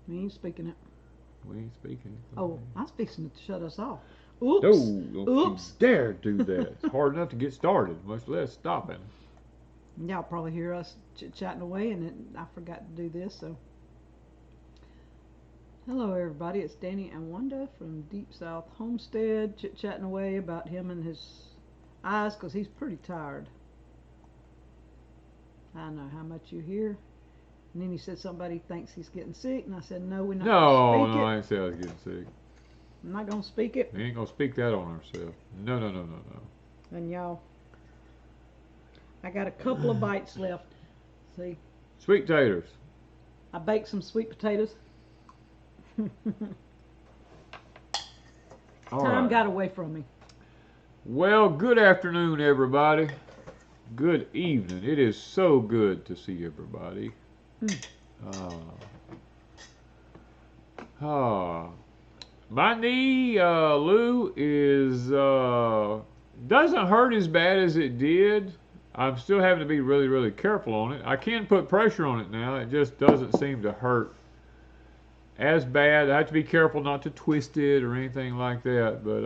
We ain't speaking it. We ain't speaking it. Oh, I was fixing to shut us off. Oops. No, don't Oops. you dare do that. It's hard enough to get started, much less stopping. Y'all probably hear us chit-chatting away, and I forgot to do this, so. Hello, everybody. It's Danny and Wanda from Deepsouth Homestead, chit-chatting away about him and his eyes, because he's pretty tired. I don't know how much you hear. And then he said somebody thinks he's getting sick, and I said, no, we're not going to speak it. No, I ain't say I was getting sick. I'm not going to speak it. We ain't going to speak that on ourselves. No. And y'all, I got a couple of bites left. See? Sweet taters. I baked some sweet potatoes. Time got away from me. Well, good afternoon, everybody. Good evening. It is so good to see everybody. My knee, Lou, is doesn't hurt as bad as it did. I'm still having to be really, really careful on it. I can put pressure on it now. It just doesn't seem to hurt as bad. I have to be careful not to twist it or anything like that. But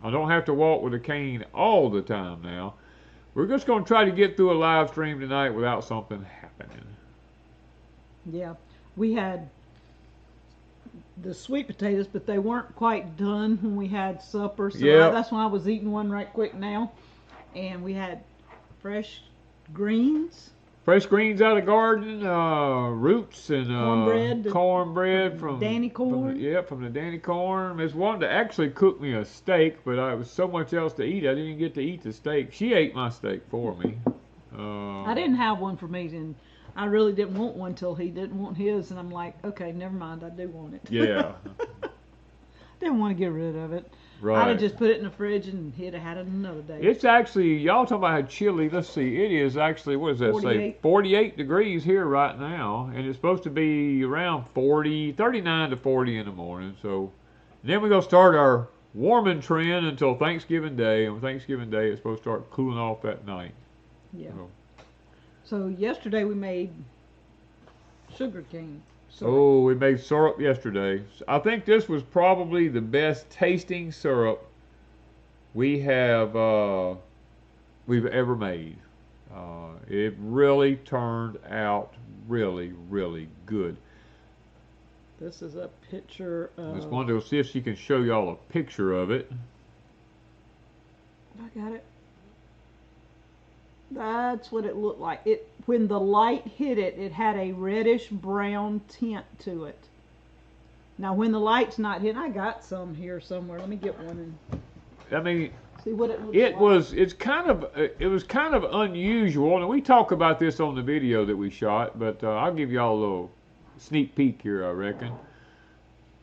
I don't have to walk with a cane all the time now. We're just going to try to get through a live stream tonight without something happening. Yeah, we had the sweet potatoes, but they weren't quite done when we had supper. So that's why I was eating one right quick now. And we had fresh greens. Fresh greens out of the garden, roots and cornbread from Danny corn. From the Danny corn. Miss Wanda actually cooked me a steak, but I was so much else to eat, I didn't get to eat the steak. She ate my steak for me. I didn't have one for me, and I really didn't want one till he didn't want his, and I'm like, okay, never mind, I do want it. Yeah. Didn't want to get rid of it. Right. I'd have just put it in the fridge and he'd have had it another day. It's actually, y'all talking about how chilly. Let's see, it is actually, what does that 48. say? 48 degrees here right now, and it's supposed to be around 40, 39 to 40 in the morning. So then we're going to start our warming trend until Thanksgiving Day, and Thanksgiving Day it's supposed to start cooling off that night. Yeah. So yesterday we made sugar cane syrup. Oh, we made syrup yesterday. I think this was probably the best tasting syrup we have we've ever made. It really turned out really, really good. This is a picture of... Just wanted to see if she can show y'all a picture of it. I got it. That's what it looked like. When the light hit it, it had a reddish brown tint to it. Now when the light's not hitting, I got some here somewhere. Let me get one and I mean, see what it looks like. It was kind of unusual, and we talk about this on the video that we shot, but I'll give y'all a little sneak peek here, I reckon.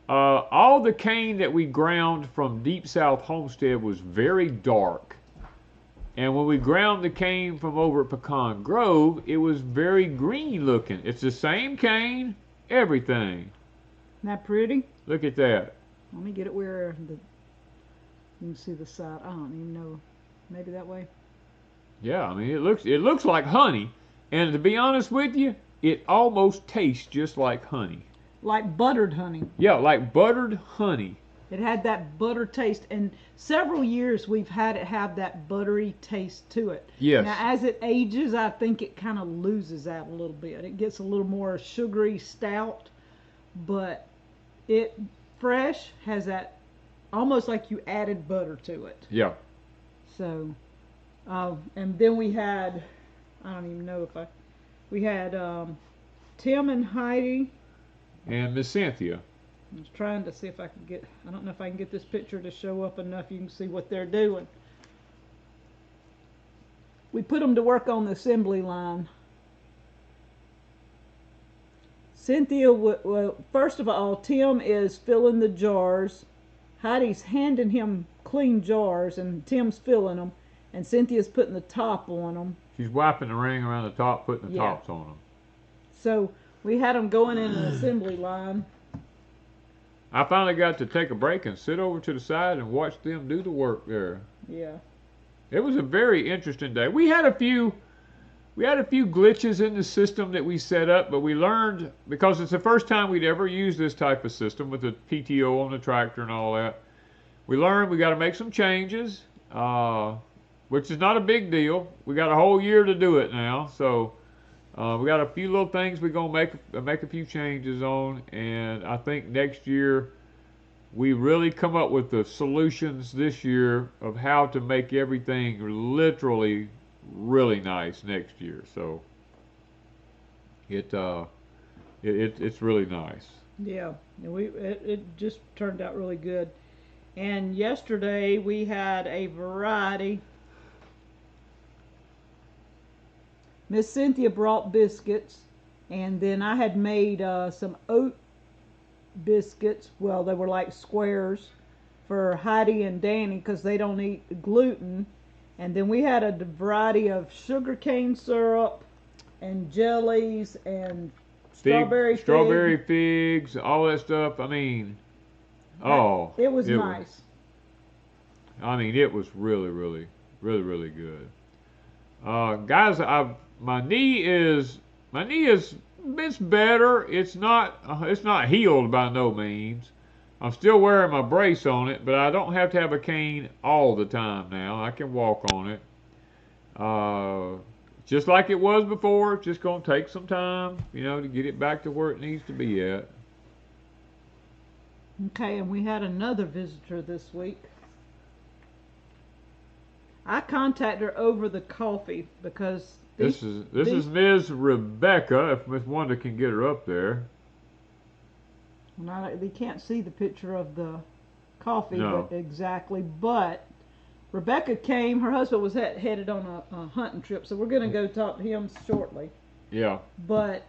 All the cane that we ground from Deepsouth Homestead was very dark. And when we ground the cane from over at Pecan Grove, it was very green looking. It's the same cane, everything. Isn't that pretty? Look at that. Let me get it where you can see the side. I don't even know. Maybe that way? Yeah, I mean, it looks like honey. And to be honest with you, it almost tastes just like honey. Like buttered honey. Yeah, like buttered honey. It had that butter taste, and several years we've had it have that buttery taste to it. Yes. Now, as it ages, I think it kind of loses that a little bit. It gets a little more sugary stout, but it fresh has that almost like you added butter to it. Yeah. So, and then we had, I don't even know if we had Tim and Heidi. And Miss Cynthia. I was trying to see if I could I don't know if I can get this picture to show up enough you can see what they're doing. We put them to work on the assembly line. Cynthia, well, first of all, Tim is filling the jars. Heidi's handing him clean jars, and Tim's filling them. And Cynthia's putting the top on them. She's wiping the ring around the top, putting the tops on them. So we had them going in an assembly line. I finally got to take a break and sit over to the side and watch them do the work there. Yeah. It was a very interesting day. We had a few we had a few glitches in the system that we set up, but we learned, because it's the first time we'd ever used this type of system with the PTO on the tractor and all that. We learned we got to make some changes, which is not a big deal. We got a whole year to do it now, so we got a few little things we're gonna make a few changes on, and I think next year we really come up with the solutions this year of how to make everything literally really nice next year. So it's really nice. Yeah, it just turned out really good. And yesterday we had a variety. Miss Cynthia brought biscuits, and then I had made some oat biscuits. Well, they were like squares for Heidi and Danny because they don't eat gluten. And then we had a variety of sugarcane syrup and jellies and strawberry figs, all that stuff. I mean, it was nice. I mean, it was really good. Guys, my knee is it's better. It's not healed by no means. I'm still wearing my brace on it, but I don't have to have a cane all the time now. I can walk on it. Just like it was before. It's just going to take some time, to get it back to where it needs to be at. Okay, and we had another visitor this week. I contacted her over the coffee because this is Ms. Rebecca. If Miss Wanda can get her up there. Well, they can't see the picture of the coffee exactly, but Rebecca came. Her husband was headed on a hunting trip, so we're going to go talk to him shortly. Yeah. But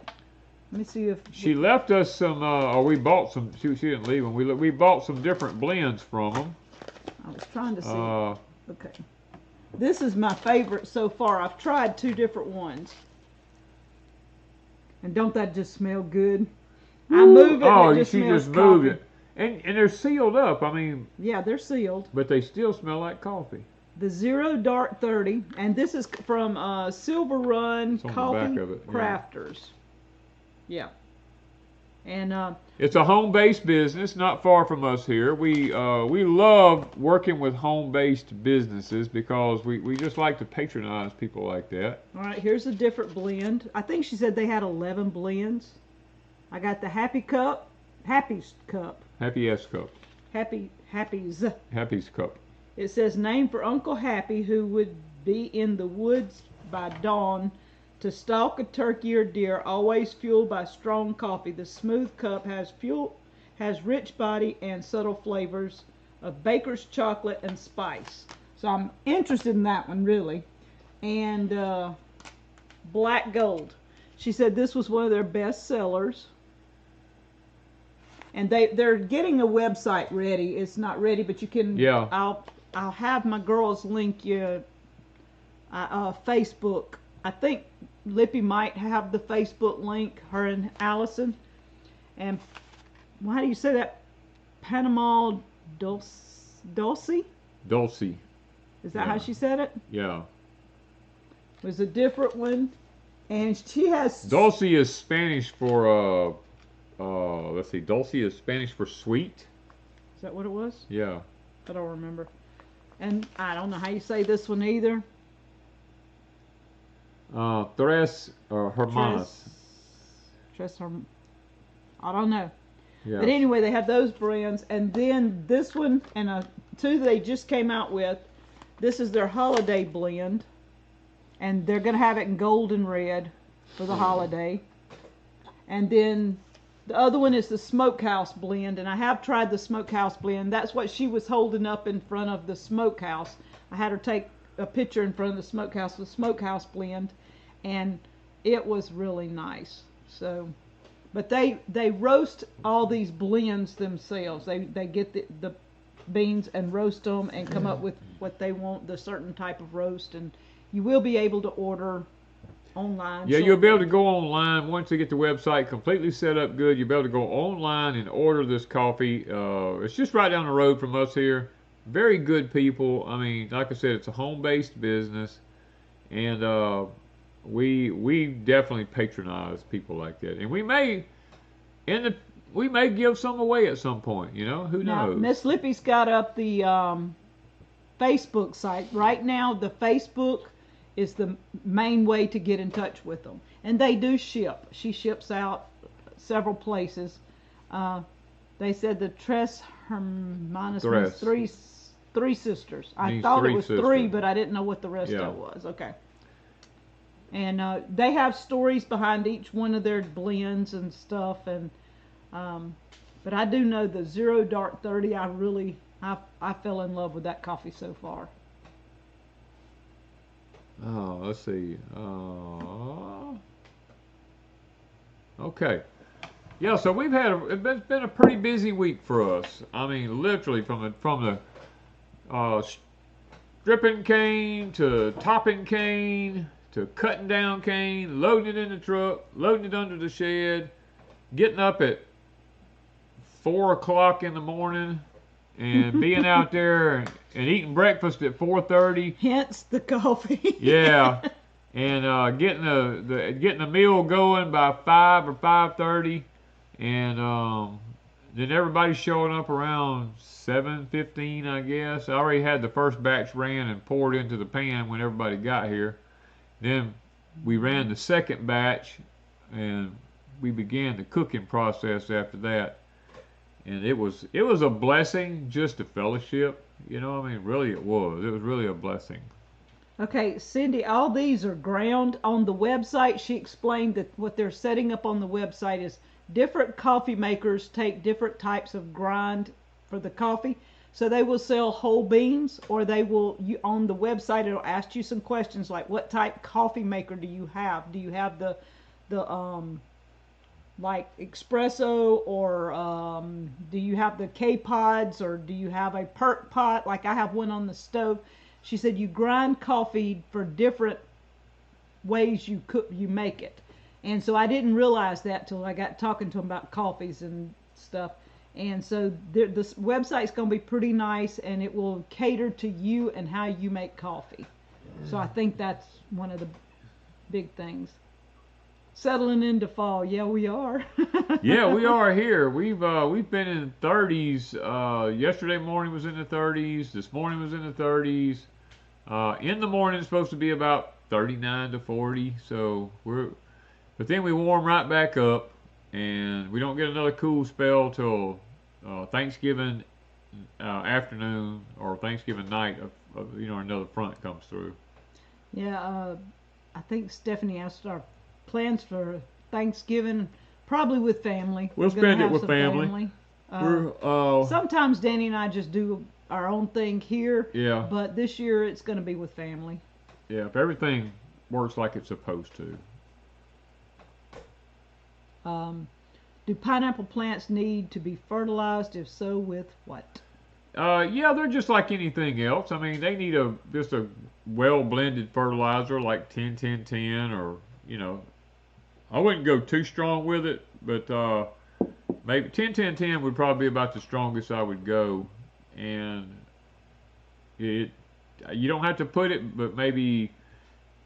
let me see if she left us some. Or we bought some. She didn't leave them. We bought some different blends from them. I was trying to see. Okay. This is my favorite so far. I've tried 2 different ones. And don't that just smell good? I move it and it just she smells just moved coffee. it. And they're sealed up. I mean... Yeah, they're sealed. But they still smell like coffee. The Zero Dark 30. And this is from Silver Run Coffee Crafters. Yeah. And it's a home-based business, not far from us here. We love working with home-based businesses because we just like to patronize people like that. All right, here's a different blend. I think she said they had 11 blends. I got the Happy's Cup. Happy's Cup. Happy's Cup. It says, named for Uncle Happy, who would be in the woods by dawn to stalk a turkey or deer, always fueled by strong coffee. The smooth cup has rich body and subtle flavors of baker's chocolate and spice. So I'm interested in that one, really. And Black Gold. She said this was one of their best sellers. And they're getting a website ready. It's not ready, but you can. Yeah. I'll have my girls link you Facebook. I think Lippy might have the Facebook link, her and Allison. And how do you say that? Panama Dulce? Dulce. Is that how she said it? Yeah. It was a different one. And she has... Dulce is Spanish for, let's see, Dulce is Spanish for sweet. Is that what it was? Yeah. I don't remember. And I don't know how you say this one either. Tres Hermanas. I don't know. Yeah. But anyway, they have those brands. And then this one and 2 they just came out with. This is their holiday blend. And they're going to have it in gold and red for the holiday. And then the other one is the Smokehouse blend. And I have tried the Smokehouse blend. That's what she was holding up in front of the Smokehouse. I had her take a picture in front of the Smokehouse blend. And it was really nice. So, but they roast all these blends themselves. They get the beans and roast them and come up with what they want, the certain type of roast. And you will be able to order online. Yeah, you'll be able to go online once they get the website completely set up good. You'll be able to go online and order this coffee. It's just right down the road from us here. Very good people. I mean, like I said, it's a home-based business, and we definitely patronize people like that, and we may give some away at some point. You know, who Now, knows? Miss Lippy's got up the Facebook site. Right now, the Facebook is the main way to get in touch with them. And they do ship. She ships out several places. They said the Tres Hermanas means three sisters. I thought it was three, but I didn't know what the rest of it was. Okay. And they have stories behind each one of their blends and stuff. And but I do know the Zero Dark 30, I fell in love with that coffee so far. Oh, let's see. Okay. Yeah, so it's been a pretty busy week for us. I mean, literally from the stripping cane to topping cane to cutting down cane, loading it in the truck, loading it under the shed, getting up at 4 o'clock in the morning, and being out there and eating breakfast at 4:30. Hence the coffee. Yeah, and getting the meal going by 5 or 5:30, and then everybody's showing up around 7:15, I guess. I already had the first batch ran and poured into the pan when everybody got here. Then we ran the second batch, and we began the cooking process after that. And it was a blessing just to fellowship. You know, I mean, really it was. It was really a blessing. Okay, Cindy, all these are ground on the website. She explained that what they're setting up on the website is different coffee makers take different types of grind for the coffee. So they will sell whole beans, or they will, on the website, it'll ask you some questions like, what type coffee maker do you have? Do you have the like espresso, or do you have the K-pods, or do you have a perk pot? Like I have one on the stove. She said you grind coffee for different ways you make it. And so I didn't realize that till I got talking to them about coffees and stuff. And so this website's going to be pretty nice, and it will cater to you and how you make coffee. So I think that's one of the big things. Settling into fall, yeah, we are. Yeah, we are here. We've been in 30s. Yesterday morning was in the 30s. This morning was in the 30s. In the morning it's supposed to be about 39 to 40. So but then we warm right back up, and we don't get another cool spell till Thanksgiving afternoon or Thanksgiving night. Another front comes through. Yeah, I think Stephanie asked our plans for Thanksgiving, probably with family. We'll spend it with family. Sometimes Danny and I just do our own thing here. Yeah. But this year it's going to be with family. Yeah, if everything works like it's supposed to. Do pineapple plants need to be fertilized? If so, with what? Yeah, they're just like anything else. I mean, they need just a well-blended fertilizer like 10-10-10, or I wouldn't go too strong with it, but maybe 10-10-10 would probably be about the strongest I would go. And you don't have to put it, but maybe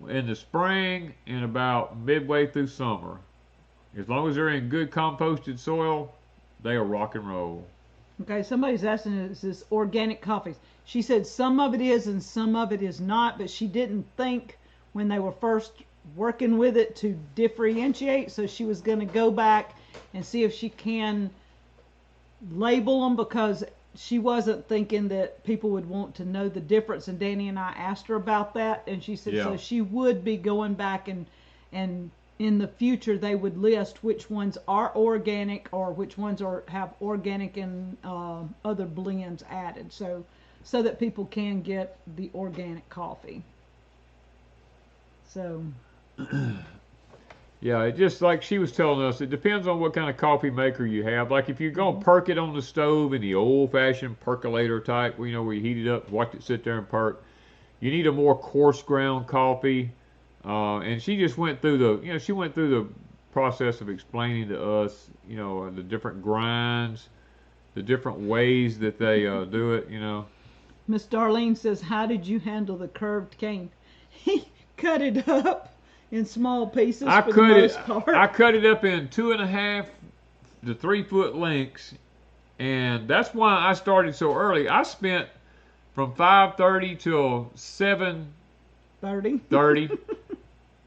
in the spring and about midway through summer. As long as they're in good composted soil, they'll rock and roll. Okay, somebody's asking, is this organic coffees? She said some of it is and some of it is not, but she didn't think when they were first working with it to differentiate, so she was going to go back and see if she can label them, because she wasn't thinking that people would want to know the difference. And Danny and I asked her about that, and she said so she would be going back and in the future they would list which ones are organic or which ones have organic and other blends added, so that people can get the organic coffee. So yeah, it just like she was telling us, it depends on what kind of coffee maker you have. Like if you're going to perk it on the stove in the old-fashioned percolator type, where you heat it up, watch it sit there and perk, you need a more coarse ground coffee. And she just went through the process of explaining to us, the different grinds, the different ways that they do it, Miss Darlene says, how did you handle the curved cane? He cut it up, in small pieces for the most part. I cut it up in 2.5 to 3 foot lengths, and that's why I started so early. I spent from 5:30 till 7:30.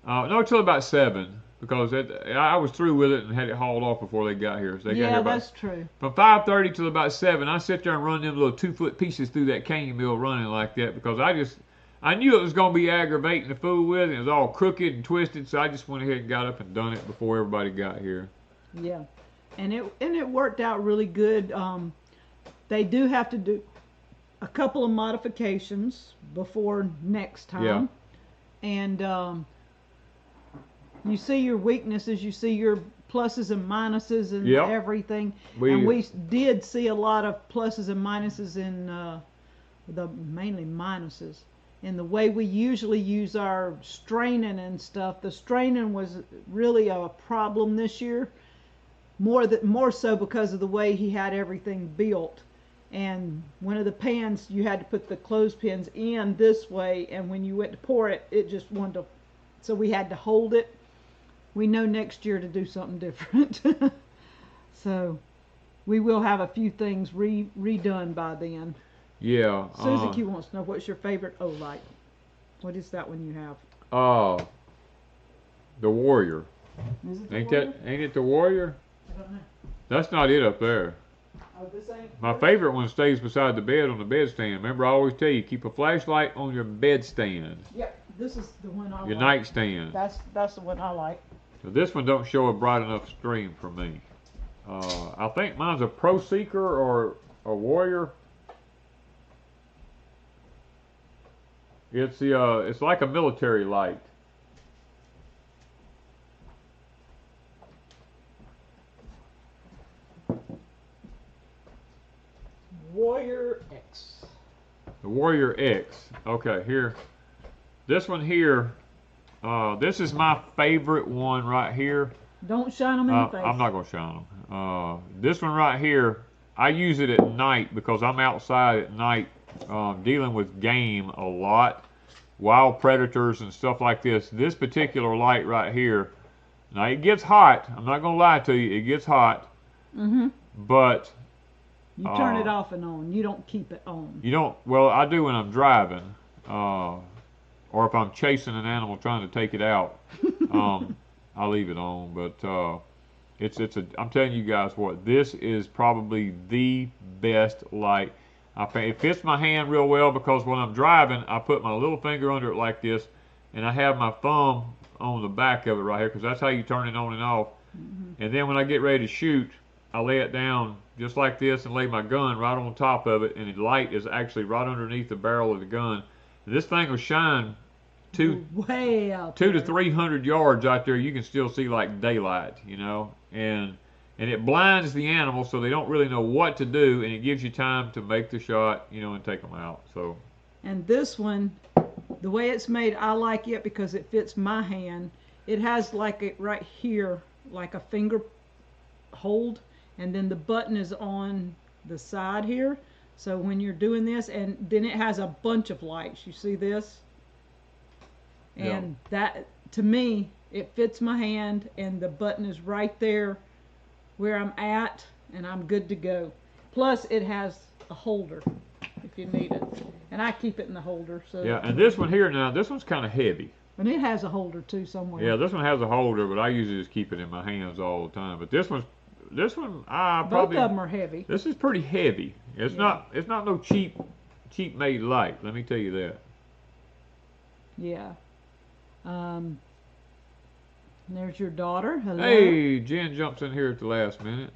No, till about 7, because I was through with it and had it hauled off before they got here. So they got here that's true. From 5:30 till about 7, I sit there and run them little 2-foot pieces through that cane mill running like that, because I knew it was going to be aggravating to fool with, and it was all crooked and twisted, so I just went ahead and got up and done it before everybody got here. Yeah, and it worked out really good. They do have to do a couple of modifications before next time. Yeah. And you see your weaknesses, you see your pluses and minuses and everything. And we did see a lot of pluses and minuses in mainly minuses. In the way we usually use our straining and stuff. The straining was really a problem this year, more so because of the way he had everything built. And one of the pans, you had to put the clothespins in this way, and when you went to pour it, it just wanted to, so we had to hold it. We know next year to do something different. So we will have a few things redone by then. Yeah. Susie Q wants to know, what's your favorite Olight? What is that one you have? The Warrior. Is it the Warrior? Ain't it the Warrior? I don't know. That's not it up there. Oh, this ain't. My favorite one stays beside the bed on the bedstand. Remember, I always tell you, keep a flashlight on your bedstand. Yep, this is the one I like. Your nightstand. That's the one I like. So this one don't show a bright enough stream for me. I think mine's a Pro Seeker or a Warrior. It's like a military light. Warrior X. The Warrior X. Okay, here. This one here. This is my favorite one right here. Don't shine them in the face. I'm not gonna shine them. This one right here, I use it at night because I'm outside at night dealing with game a lot, wild predators and stuff like this. This particular light right here, now it gets hot. I'm not gonna lie to you, it gets hot. But you turn it off and on. You don't keep it on. You don't. Well, I do when I'm driving, or if I'm chasing an animal trying to take it out. I leave it on. But I'm telling you guys what, this is probably the best light. It fits my hand real well because when I'm driving, I put my little finger under it like this, and I have my thumb on the back of it right here, because that's how you turn it on and off. And then when I get ready to shoot, I lay it down just like this and lay my gun right on top of it, and the light is actually right underneath the barrel of the gun. This thing will shine way out 200 to 300 yards out there. You can still see like daylight, you know, and it blinds the animal so they don't really know what to do, and it gives you time to make the shot, you know, and take them out. So. And this one, the way it's made, I like it because it fits my hand. It has like it right here, like a finger hold, and then the button is on the side here. So when you're doing this, and then it has a bunch of lights. You see this? And that, to me, it fits my hand, and the button is right there where I'm at, and I'm good to go. Plus, it has a holder if you need it, and I keep it in the holder. So yeah, and this one here now, this one's kind of heavy. And it has a holder too somewhere. Yeah, this one has a holder, but I usually just keep it in my hands all the time. But this one, I probably. Both of them are heavy. This is pretty heavy. It's not no cheap made light. Let me tell you that. Yeah. There's your daughter. Hello. Hey, Jen jumps in here at the last minute.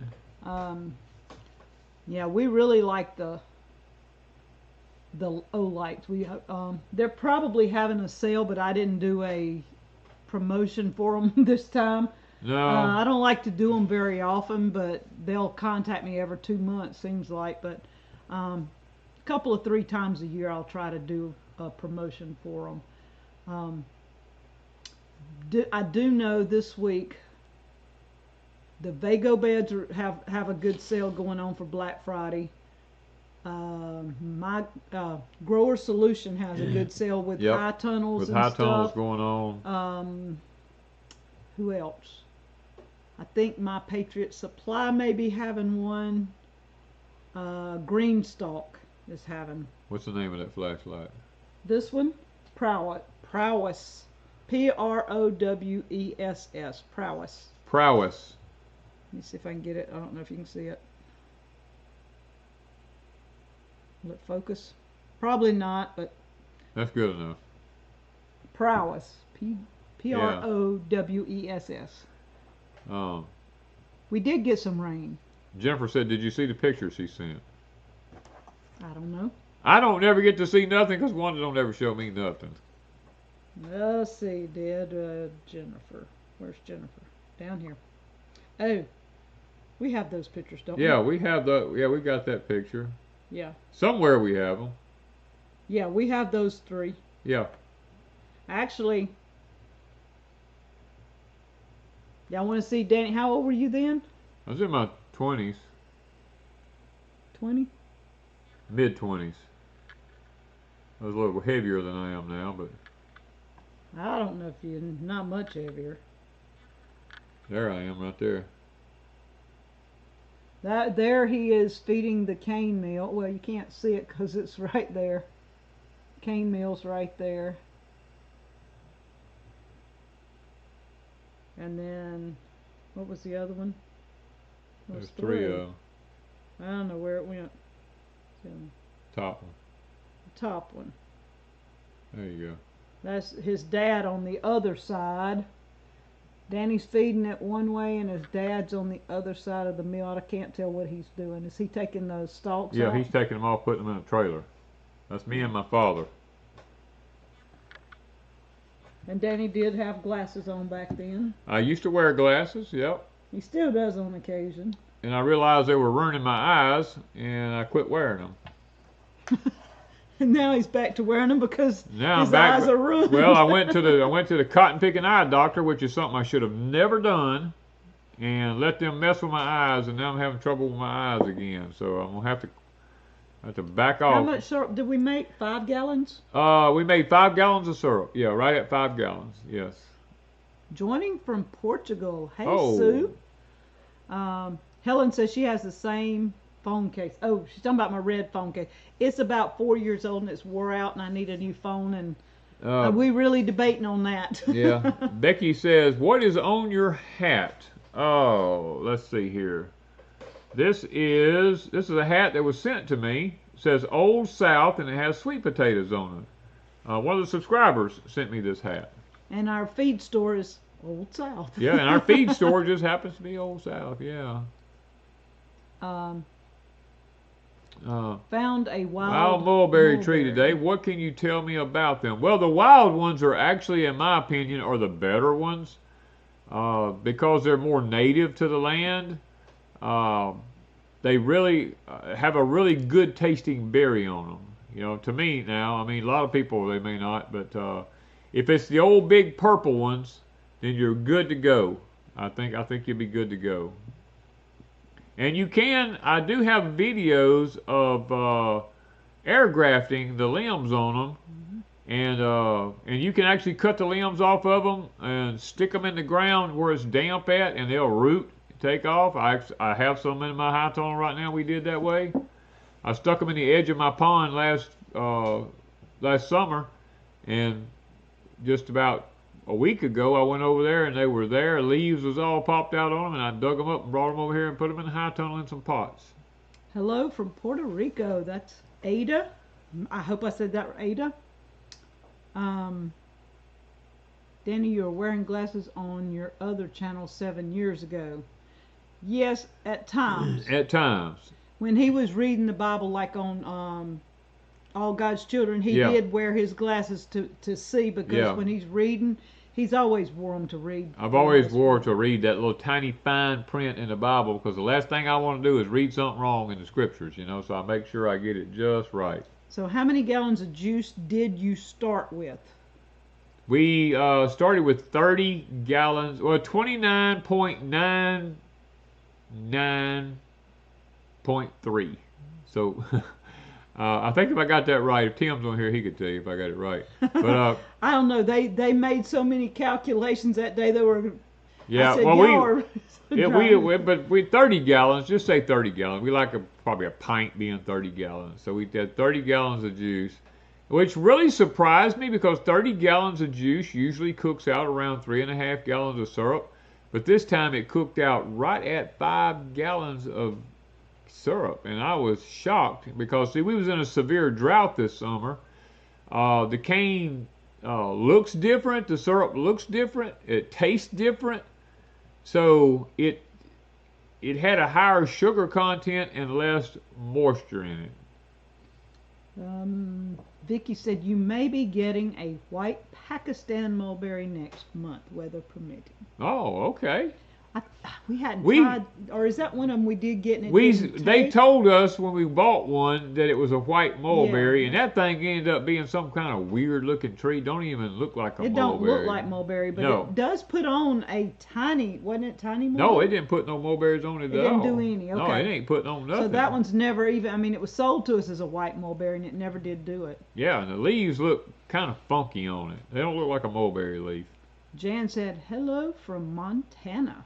Yeah, we really like the Olights. They're probably having a sale, but I didn't do a promotion for them this time. No. I don't like to do them very often, but they'll contact me every 2 months, seems like. But a couple of 3 times a year, I'll try to do a promotion for them. I do know this week the Vago beds have a good sale going on for Black Friday. My Grower Solution has a good sale with high tunnels with and high stuff. tunnels going on. Who else? I think My Patriot Supply may be having one. GreenStalk is having. What's the name of that flashlight? This one? Prowess. Prowess. Prowess. Prowess. Let me see if I can get it. I don't know if you can see it. Will it focus? Probably not, but. That's good enough. Prowess. Prowess. We did get some rain. Jennifer said, "Did you see the pictures he sent?" I don't know. I don't never get to see nothing because Wanda don't ever show me nothing. Let's see, Jennifer. Where's Jennifer? Down here. Oh, we have those pictures, don't we? Yeah, we have the. Yeah, we got that picture. Yeah. Somewhere we have them. Yeah, we have those 3. Yeah. Actually, y'all want to see Danny? How old were you then? I was in my 20s. 20? Mid-20s. I was a little heavier than I am now, but. I don't know if you're not much heavier. There I am, right there. There he is feeding the cane meal. Well, you can't see it because it's right there. Cane meal's right there. And then, what was the other one? There's 3 of them. I don't know where it went. Top one. The top one. There you go. That's his dad on the other side. Danny's feeding it one way and his dad's on the other side of the meal. I can't tell what he's doing. Is he taking those stalks out? Yeah, he's taking them off, putting them in a trailer. That's me and my father. And Danny did have glasses on back then. I used to wear glasses, yep. He still does on occasion. And I realized they were ruining my eyes, and I quit wearing them. And now he's back to wearing them because now his eyes are ruined. Well, I went to the cotton picking eye doctor, which is something I should have never done, and let them mess with my eyes, and now I'm having trouble with my eyes again. So I'm gonna have to back off. How much syrup did we make? 5 gallons? We made 5 gallons of syrup. Yeah, right at 5 gallons. Yes. Joining from Portugal. Hey, Oh. Sue. Helen says she has the same phone case. Oh, she's talking about my red phone case. It's about 4 years old and it's wore out and I need a new phone, and we really debating on that. Yeah. Becky says, "What is on your hat?" Oh, let's see here. This is a hat that was sent to me. It says Old South and it has sweet potatoes on it. One of the subscribers sent me this hat. And our feed store is Old South. Yeah, and our feed store just happens to be Old South. Yeah. Found a wild mulberry tree today. What can you tell me about them? Well, the wild ones are actually, in my opinion, are the better ones because they're more native to the land. They really have a really good tasting berry on them. You know, to me now, I mean, a lot of people, they may not, but if it's the old big purple ones, then you're good to go. I think you'll be good to go. And you can, I do have videos of air grafting the limbs on them, and you can actually cut the limbs off of them and stick them in the ground where it's damp at, and they'll root, take off. I have some in my high tunnel right now. We did that way. I stuck them in the edge of my pond last summer, and just about a week ago I went over there and they were there. Leaves was all popped out on them, and I dug them up and brought them over here and put them in the high tunnel in some pots. Hello from Puerto Rico. That's Ada. I hope I said that right, Ada. Danny, you were wearing glasses on your other channel 7 years ago. Yes, at times. At times. When he was reading the Bible, like on All God's Children, he did wear his glasses to see, because when he's reading, he's always wore them to read. I've always wore to read that little tiny fine print in the Bible, because the last thing I want to do is read something wrong in the scriptures, you know, so I make sure I get it just right. So how many gallons of juice did you start with? We started with 30 gallons, well, 29.99.3. So I think if I got that right, if Tim's on here, he could tell you if I got it right. But I don't know. They made so many calculations that day. They were Yeah, I said, well, y'all are but we 30 gallons, just say 30 gallons. We like probably a pint being 30 gallons. So we did 30 gallons of juice, which really surprised me because 30 gallons of juice usually cooks out around 3.5 gallons of syrup. But this time it cooked out right at 5 gallons of syrup. And I was shocked because, see, we was in a severe drought this summer. The cane looks different. The syrup looks different. It tastes different. So it had a higher sugar content and less moisture in it. Vicky said you may be getting a white Pakistan mulberry next month, weather permitting. Oh, okay. We hadn't tried, or is that one of them we did get? And They told us when we bought one that it was a white mulberry, yeah. And that thing ended up being some kind of weird looking tree. Don't even look like a mulberry. It don't look like mulberry, but no. It does put on a tiny, wasn't it tiny mulberry? No, it didn't put no mulberries on it at all. It didn't do any, okay. No, it ain't putting on nothing. So that one's never even, I mean, it was sold to us as a white mulberry, and it never did do it. Yeah, and the leaves look kind of funky on it. They don't look like a mulberry leaf. Jan said, hello from Montana.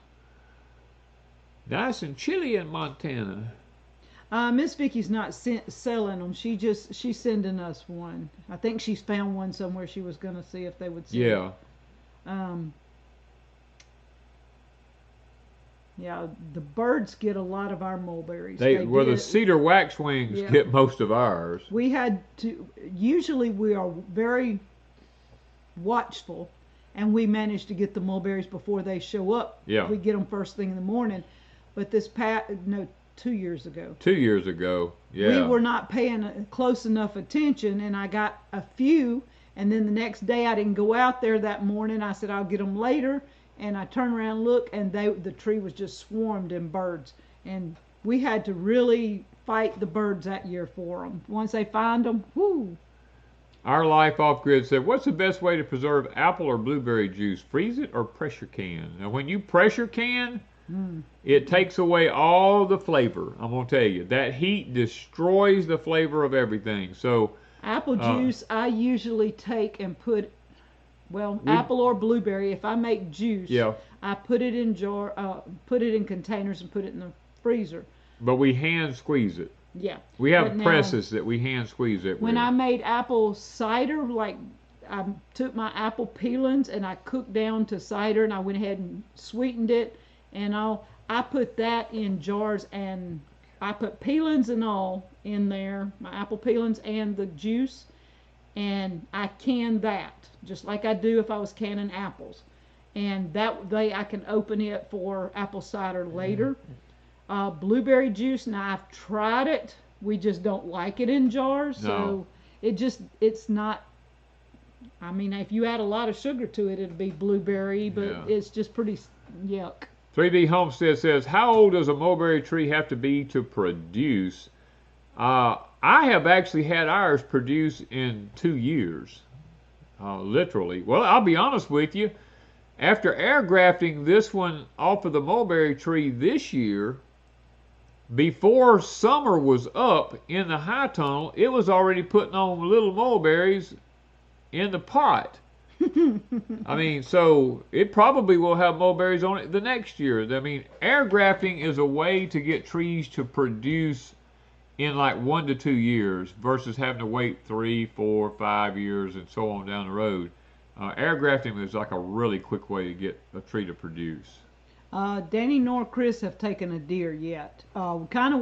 Nice and chilly in Montana. Miss Vicky's not selling them. She's sending us one. I think she's found one somewhere. She was gonna see if they would sell. Yeah. Yeah, the birds get a lot of our mulberries. The cedar waxwings get most of ours. We had to. Usually we are very watchful, and we manage to get the mulberries before they show up. Yeah. We get them first thing in the morning. But 2 years ago. 2 years ago, yeah. We were not paying close enough attention, and I got a few, and then the next day I didn't go out there that morning. I said I'll get them later, and I turned around and looked, and the tree was just swarmed in birds, and we had to really fight the birds that year for them. Once they find them, whoo. Our Life Off Grid said, what's the best way to preserve apple or blueberry juice? Freeze it or pressure can? Now, when you pressure can, it takes away all the flavor. I'm going to tell you. That heat destroys the flavor of everything. So apple juice, I usually take and put, apple or blueberry. If I make juice, I put it in put it in containers and put it in the freezer. But we hand squeeze it. Yeah. We have presses that we hand squeeze it with. When I made apple cider, like I took my apple peelings and I cooked down to cider, and I went ahead and sweetened it. And I put that in jars, and I put peelings and all in there, my apple peelings and the juice, and I can that, just like I do if I was canning apples. And that way I can open it for apple cider later. Blueberry juice, now I've tried it, we just don't like it in jars, so it's not, I mean, if you add a lot of sugar to it, it'd be blueberry, but it's just pretty yuck. 3D Homestead says, how old does a mulberry tree have to be to produce? I have actually had ours produce in 2 years, literally. Well, I'll be honest with you. After air grafting this one off of the mulberry tree this year, before summer was up in the high tunnel, it was already putting on little mulberries in the pot. I mean, so it probably will have mulberries on it the next year. I mean, air grafting is a way to get trees to produce in like 1 to 2 years versus having to wait 3, 4, 5 years and so on down the road. Air grafting is like a really quick way to get a tree to produce. Danny nor Chris have taken a deer yet. We kind of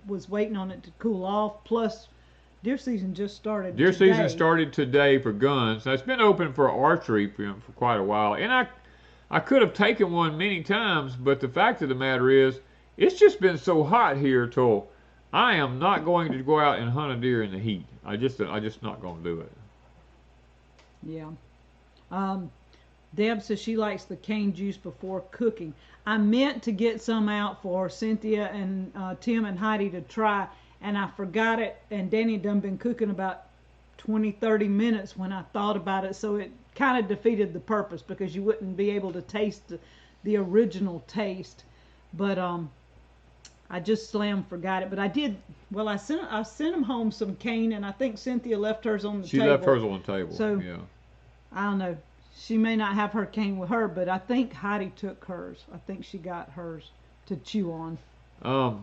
was waiting on it to cool off. Plus, deer season just started. Deer season started today for guns. Now, it's been open for archery for quite a while, and I could have taken one many times, but the fact of the matter is, it's just been so hot here till I am not going to go out and hunt a deer in the heat. I just not going to do it. Yeah. Deb says she likes the cane juice before cooking. I meant to get some out for Cynthia and Tim and Heidi to try, and I forgot it, and Danny done been cooking about 20-30 minutes when I thought about it, so it kind of defeated the purpose because you wouldn't be able to taste the original taste. But I just forgot it. But I did. Well, I sent them home some cane, and I think Cynthia left hers on the table. She left hers on the table. So yeah. I don't know. She may not have her cane with her, but I think Heidi took hers. I think she got hers to chew on.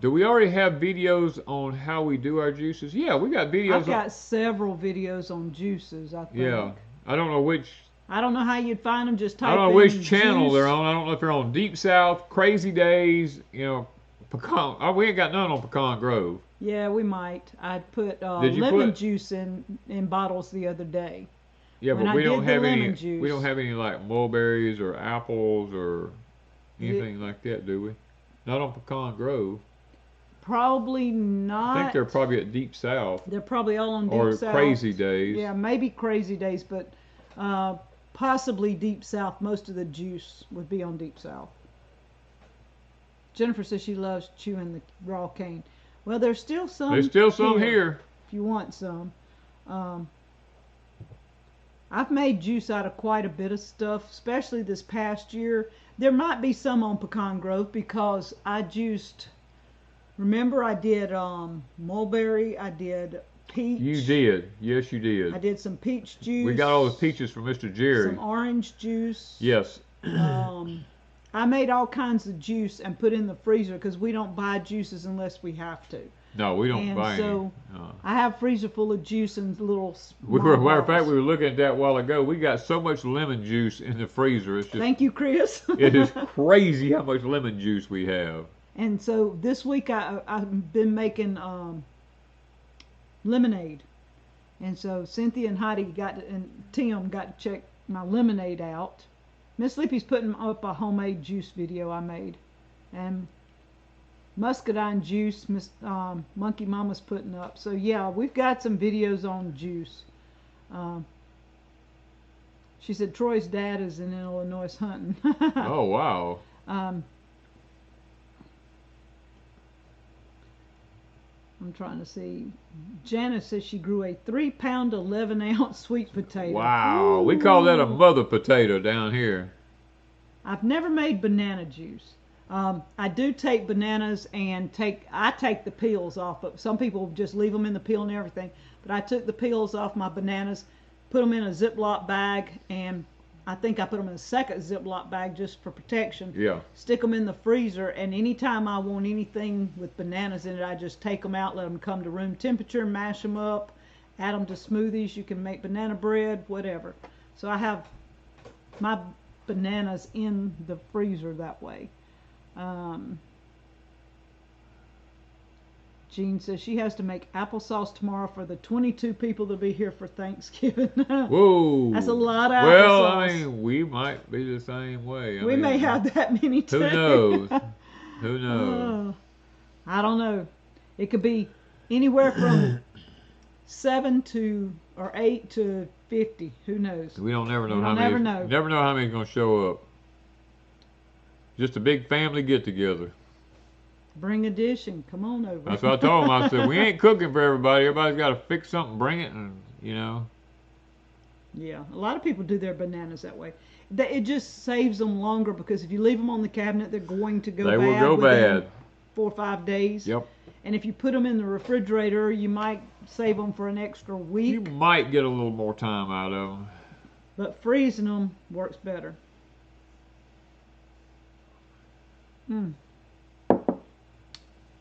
Do we already have videos on how we do our juices? Yeah, we got videos. I've got several videos on juices, I think. Yeah. I don't know which. I don't know how you'd find them. Just type I don't know in which channel juice. they're on. I don't know if they're on Deepsouth, Crazy Days, you know, Pecan. Oh, we ain't got none on Pecan Grove. Yeah, we might. I put lemon juice in bottles the other day. Yeah, when but we don't have any. Juice, we don't have any like mulberries or apples or anything like that, do we? Not on Pecan Grove. Probably not. I think they're probably at Deepsouth. They're probably all on Deepsouth. Or Crazy Days. Yeah, maybe Crazy Days, but possibly Deepsouth. Most of the juice would be on Deepsouth. Jennifer says she loves chewing the raw cane. Well, there's still some. There's still some here. If you want some. I've made juice out of quite a bit of stuff, especially this past year. There might be some on Pecan Grove because I juiced. Remember, I did mulberry. I did peach. You did. Yes, you did. I did some peach juice. We got all the peaches from Mr. Jerry. Some orange juice. Yes. I made all kinds of juice and put in the freezer because we don't buy juices unless we have to. No, we don't buy any. So I have a freezer full of juice and little. Matter of fact, we were looking at that a while ago. We got so much lemon juice in the freezer. It's just. Thank you, Chris. It is crazy how much lemon juice we have. And so this week I've been making lemonade, and so Cynthia and Heidi and Tim got to check my lemonade out. Miss Sleepy's putting up a homemade juice video I made, and muscadine juice Monkey Mama's putting up. So yeah, we've got some videos on juice. She said Troy's dad is in Illinois hunting. Oh wow. I'm trying to see. Janice says she grew a 3-pound 11-ounce sweet potato. Wow. Ooh. We call that a mother potato down here. I've never made banana juice. I do take bananas and I take the peels off. But some people just leave them in the peel and everything. But I took the peels off my bananas, put them in a Ziploc bag, and I think I put them in a second Ziploc bag just for protection. Yeah. Stick them in the freezer, and anytime I want anything with bananas in it, I just take them out, let them come to room temperature, mash them up, add them to smoothies. You can make banana bread, whatever. So I have my bananas in the freezer that way. Jean says she has to make applesauce tomorrow for the 22 people that'll be here for Thanksgiving. Whoa. That's a lot of applesauce. Well, I mean, we might be the same way. We may have that many too. Who knows? Who knows? I don't know. It could be anywhere from 7 to or 8 to 50. Who knows? We don't never know how many. Never know how many's gonna show up. Just a big family get together. Bring a dish and come on over. That's what I told them. I said, we ain't cooking for everybody. Everybody's got to fix something, bring it, and, you know. Yeah, a lot of people do their bananas that way. It just saves them longer because if you leave them on the cabinet, they're going to go bad. They will go bad. 4 or 5 days. Yep. And if you put them in the refrigerator, you might save them for an extra week. You might get a little more time out of them. But freezing them works better.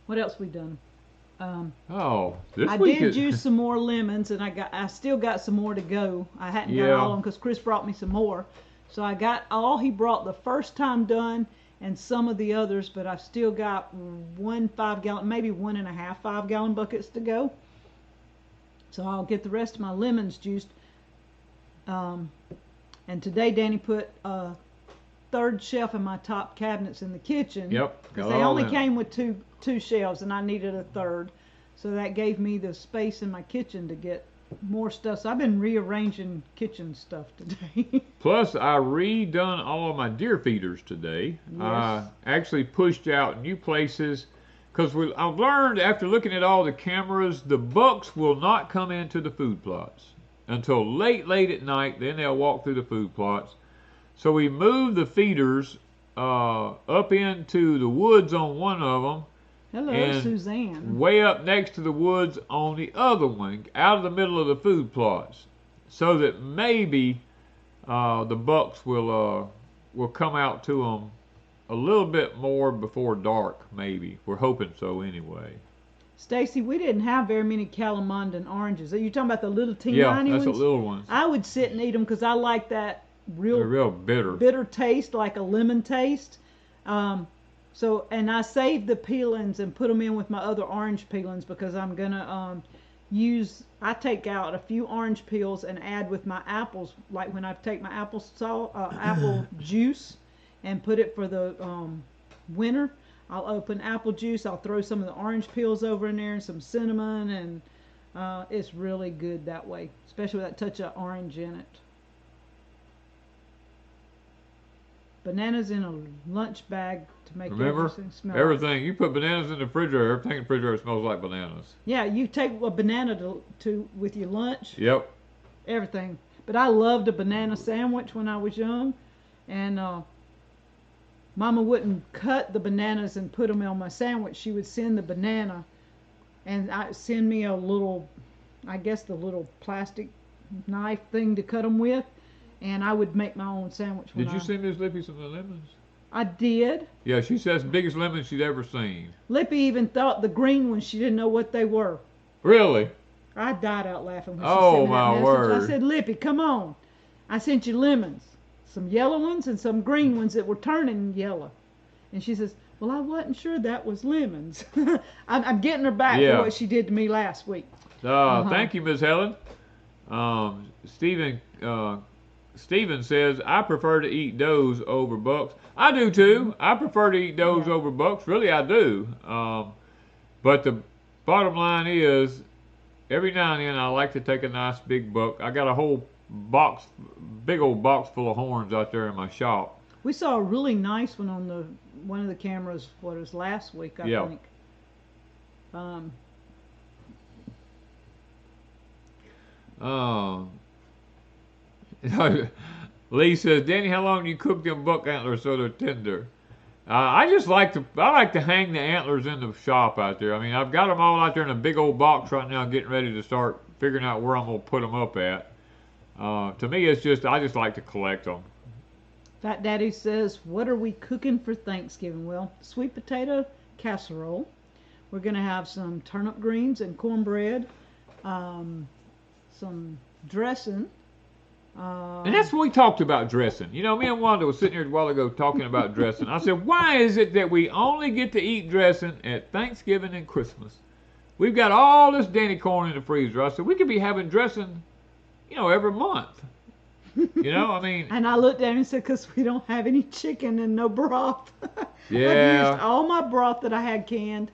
What else we done? This I week did juice some more lemons, and I still got some more to go. I hadn't got all of them because Chris brought me some more. So I got all he brought the first time done, and some of the others, but I've still got 1 5-gallon, maybe 1.5 5-gallon buckets to go. So I'll get the rest of my lemons juiced. And today Danny put a 3rd shelf in my top cabinets in the kitchen. Yep. Because they only came with two shelves, and I needed a 3rd. So that gave me the space in my kitchen to get more stuff. So I've been rearranging kitchen stuff today. Plus, I redone all of my deer feeders today. Yes. I actually pushed out new places because I've learned after looking at all the cameras, the bucks will not come into the food plots until late at night. Then they'll walk through the food plots. So we moved the feeders up into the woods on one of them. Hello, and Suzanne. Way up next to the woods on the other one, out of the middle of the food plots, so that maybe the bucks will come out to them a little bit more before dark, maybe. We're hoping so anyway. Stacy, we didn't have very many Calamandan oranges. Are you talking about the little teeny Yeah, tiny that's ones? the little ones. I would sit and eat them because I like that They're real bitter. taste, like a lemon taste. And I saved the peelings and put them in with my other orange peelings because I'm gonna I take out a few orange peels and add with my apples, like when I take my apple juice and put it for the winter. I'll open apple juice, I'll throw some of the orange peels over in there and some cinnamon, and it's really good that way, especially with that touch of orange in it. Bananas in a lunch bag to make everything smell everything. Like. You put bananas in the refrigerator, everything in the refrigerator smells like bananas. Yeah, you take a banana to with your lunch. Yep. Everything. But I loved a banana sandwich when I was young, and Mama wouldn't cut the bananas and put them on my sandwich. She would send the banana and send me a little, I guess the little plastic knife thing to cut them with, and I would make my own sandwich. Did you send Miss Lippy some of the lemons? I did. Yeah, she says the biggest lemons she'd ever seen. Lippy even thought the green ones, she didn't know what they were. Really? I died out laughing when she Oh, sent me that my message. word. I said, Lippy, come on. I sent you lemons. Some yellow ones and some green ones that were turning yellow. And she says, well, I wasn't sure that was lemons. I'm getting her back for what she did to me last week. Thank you, Miss Helen. Steven says, I prefer to eat does over bucks. I do too. I prefer to eat does over bucks. Really, I do. But the bottom line is, every now and then I like to take a nice big buck. I got a whole box, big old box full of horns out there in my shop. We saw a really nice one on one of the cameras. What it was last week, I think. Lee says, Danny, how long do you cook them buck antlers so they're tender? I like to hang the antlers in the shop out there. I mean, I've got them all out there in a big old box right now, getting ready to start figuring out where I'm gonna put them up at. To me, I just like to collect them. Fat Daddy says, what are we cooking for Thanksgiving? Well, sweet potato casserole. We're going to have some turnip greens and cornbread, some dressing. And that's what we talked about dressing. You know, me and Wanda was sitting here a while ago talking about dressing. I said, why is it that we only get to eat dressing at Thanksgiving and Christmas? We've got all this Danny corn in the freezer. I said, we could be having dressing, every month. I mean. And I looked at him and said, because we don't have any chicken and no broth. Yeah. I've used all my broth that I had canned.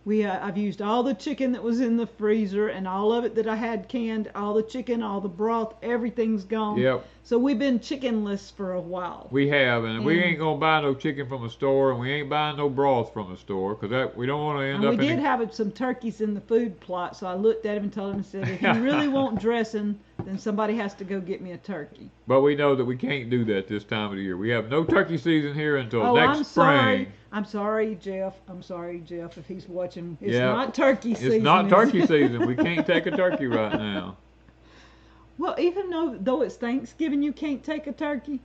I've used all the chicken that was in the freezer and all of it that I had canned, all the chicken, all the broth, everything's gone. Yep. So we've been chickenless for a while. We have, and we ain't gonna buy no chicken from a store, and we ain't buying no broth from a store, because we don't want to end up. We did have some turkeys in the food plot, so I looked at him and told him, I said, if you really want dressing, then somebody has to go get me a turkey. But we know that we can't do that this time of the year. We have no turkey season here until next spring. I'm sorry, Jeff. If he's watching. It's not turkey season. It's not turkey season. We can't take a turkey right now. Well, even though it's Thanksgiving, you can't take a turkey?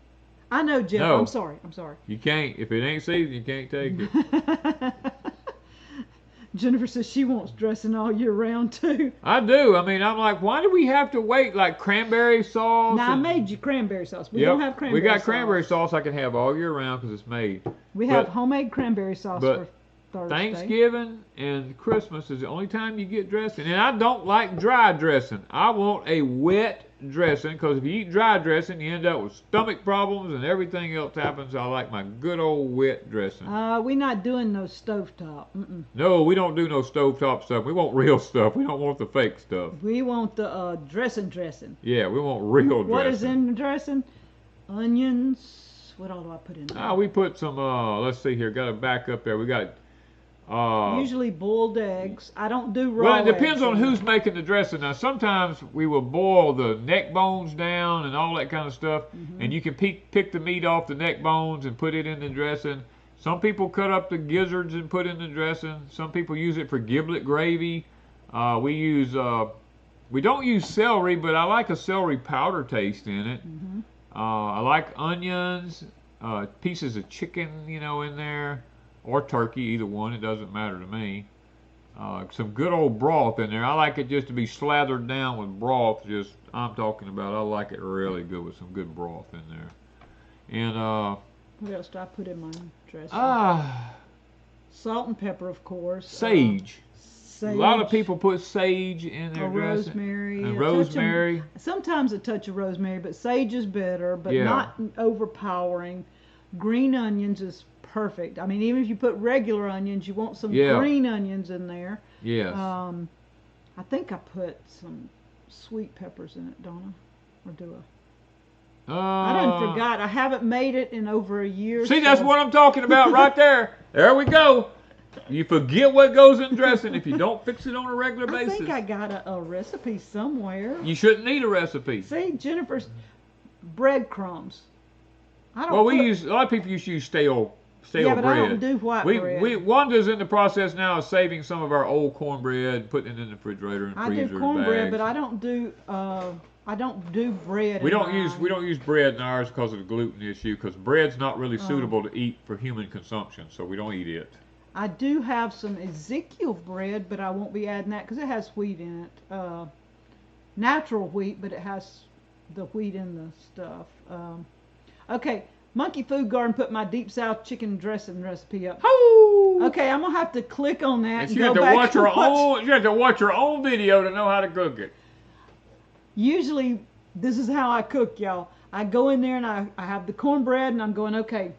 I know, Jeff. No. I'm sorry. You can't. If it ain't season, you can't take it. Jennifer says she wants dressing all year round, too. I do. I mean, I'm like, why do we have to wait, like cranberry sauce? Now, I made you cranberry sauce. We don't have cranberry sauce. We got cranberry sauce I can have all year round because it's made. We have homemade cranberry sauce for Thursday. Thanksgiving and Christmas is the only time you get dressing. And I don't like dry dressing. I want a wet dressing, because if you eat dry dressing, you end up with stomach problems and everything else happens. I like my good old wet dressing. We're not doing no stovetop. No, we don't do no stovetop stuff. We want real stuff. We don't want the fake stuff. We want the dressing. Yeah, we want real dressing. What is in the dressing? Onions. What all do I put in there? We put some, let's see here. Got to back up there. We got usually boiled eggs. I don't do raw. Well, it depends on who's making the dressing. Now, sometimes we will boil the neck bones down and all that kind of stuff, and you can pick the meat off the neck bones and put it in the dressing. Some people cut up the gizzards and put in the dressing. Some people use it for giblet gravy. We don't use celery, but I like a celery powder taste in it. I like onions, pieces of chicken, in there, or turkey, either one. It doesn't matter to me. Some good old broth in there. I like it just to be slathered down with broth. I'm talking about. I like it really good with some good broth in there. And what else do I put in my dressing? Salt and pepper, of course. Sage. Sage. A lot of people put sage in their dressing. Rosemary. And rosemary. Sometimes a touch of rosemary, but sage is better, but Yeah. not overpowering. Green onions is perfect. I mean, even if you put regular onions, you want some green onions in there. Yes. I think I put some sweet peppers in it, Donna. Or do I? I done forgot. I haven't made it in over a year. See, that's what I'm talking about right there. There we go. You forget what goes in dressing if you don't fix it on a regular basis. I think I got a recipe somewhere. You shouldn't need a recipe. See, Jennifer's breadcrumbs. I don't. Well, a lot of people used to use stale bread. Yeah, but I don't do white bread. Wanda's in the process now of saving some of our old cornbread, putting it in the refrigerator and freezer. I do cornbread, but I don't do bread. We don't use bread in ours because of the gluten issue. Because bread's not really suitable to eat for human consumption, so we don't eat it. I do have some Ezekiel bread, but I won't be adding that because it has wheat in it. Natural wheat, but it has the wheat in the stuff. Okay, Monkey Food Garden put my Deepsouth chicken dressing recipe up. Oh! Okay, I'm gonna have to click on that. You have to watch your own video to know how to cook it. Usually, this is how I cook, y'all. I go in there and I have the cornbread, and I'm going, okay,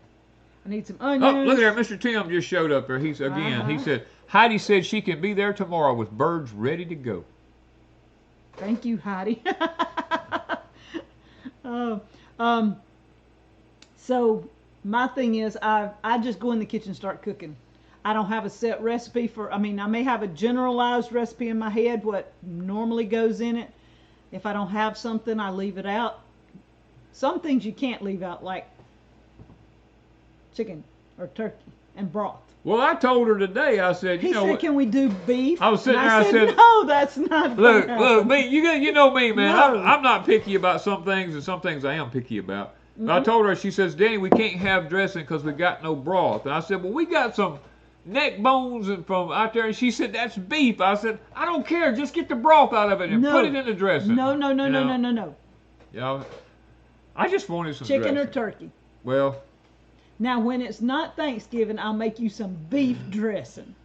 I need some onions. Oh, look at there, Mr. Tim just showed up there. He said, Heidi said she can be there tomorrow with birds ready to go. Thank you, Heidi. So my thing is, I just go in the kitchen and start cooking. I don't have a set recipe I may have a generalized recipe in my head, what normally goes in it. If I don't have something, I leave it out. Some things you can't leave out, like chicken or turkey and broth. Well, I told her today, I said, He said, can we do beef? I was sitting there, I said, no, that's not Look, me, you know me, man. No. I'm not picky about some things, and some things I am picky about. But I told her, she says, Danny, we can't have dressing because we got no broth. And I said, well, we got some neck bones from out there. And she said, that's beef. I said, I don't care. Just get the broth out of it and put it in the dressing. No. Yeah, I just wanted some chicken dressing. or turkey. Well. Now, when it's not Thanksgiving, I'll make you some beef dressing.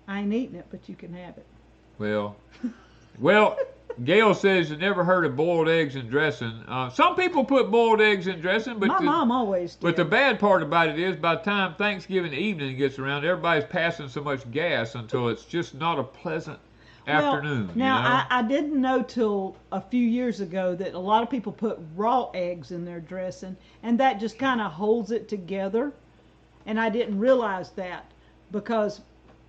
I ain't eating it, but you can have it. Well, Gail says you never heard of boiled eggs in dressing. Some people put boiled eggs in dressing, but my mom always did. But the bad part about it is, by the time Thanksgiving evening gets around, everybody's passing so much gas until it's just not a pleasant afternoon. Now, I didn't know till a few years ago that a lot of people put raw eggs in their dressing, and that just kind of holds it together. And I didn't realize that because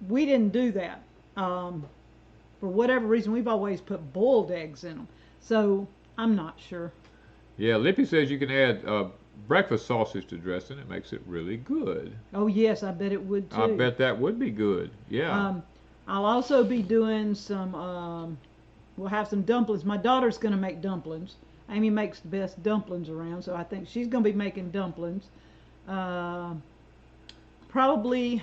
we didn't do that. For whatever reason, we've always put boiled eggs in them. So I'm not sure. Yeah, Lippy says you can add breakfast sausage to dressing. It makes it really good. Oh, yes, I bet it would too. I bet that would be good. Yeah. I'll also be doing some, we'll have some dumplings. My daughter's going to make dumplings. Amy makes the best dumplings around, so I think she's going to be making dumplings. Probably,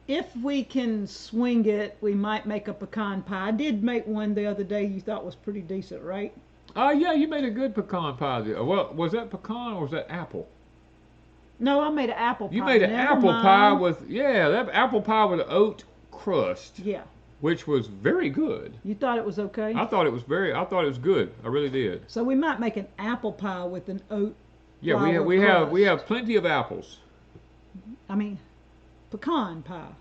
if we can swing it, we might make a pecan pie. I did make one the other day you thought was pretty decent, right? Yeah, you made a good pecan pie. Well, was that pecan or was that apple? No, I made an apple pie. You made an apple pie with, that apple pie with oat crust. Yeah. Which was very good. You thought it was okay? I thought it was good. I really did. So we might make an apple pie with an oat. Yeah, we have plenty of apples. I mean, pecan pie.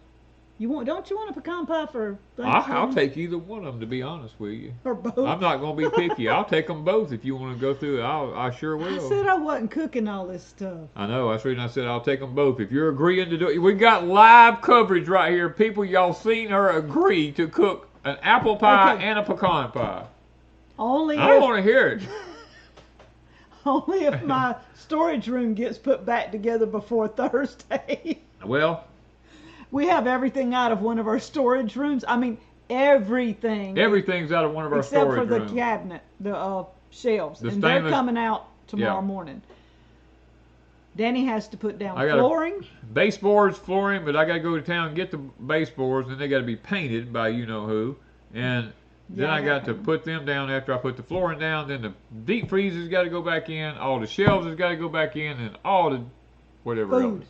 Don't you want a pecan pie for Thanksgiving? I'll take either one of them, to be honest with you. Or both. I'm not going to be picky. I'll take them both if you want to go through it. I sure will. I said I wasn't cooking all this stuff. I know. That's the reason I said I'll take them both. If you're agreeing to do it. We got live coverage right here. People, y'all seen her agree to cook an apple pie and a pecan pie. I want to hear it. Only if my storage room gets put back together before Thursday. Well, we have everything out of one of our storage rooms. I mean, everything. Everything's out of one of our storage rooms. Except for the cabinet, the shelves. And they're coming out tomorrow morning. Danny has to put down flooring. Baseboards, flooring, but I got to go to town and get the baseboards, and they got to be painted by you know who. And then I got to put them down after I put the flooring down. Then the deep freezer's got to go back in. All the shelves has got to go back in, and all the whatever else.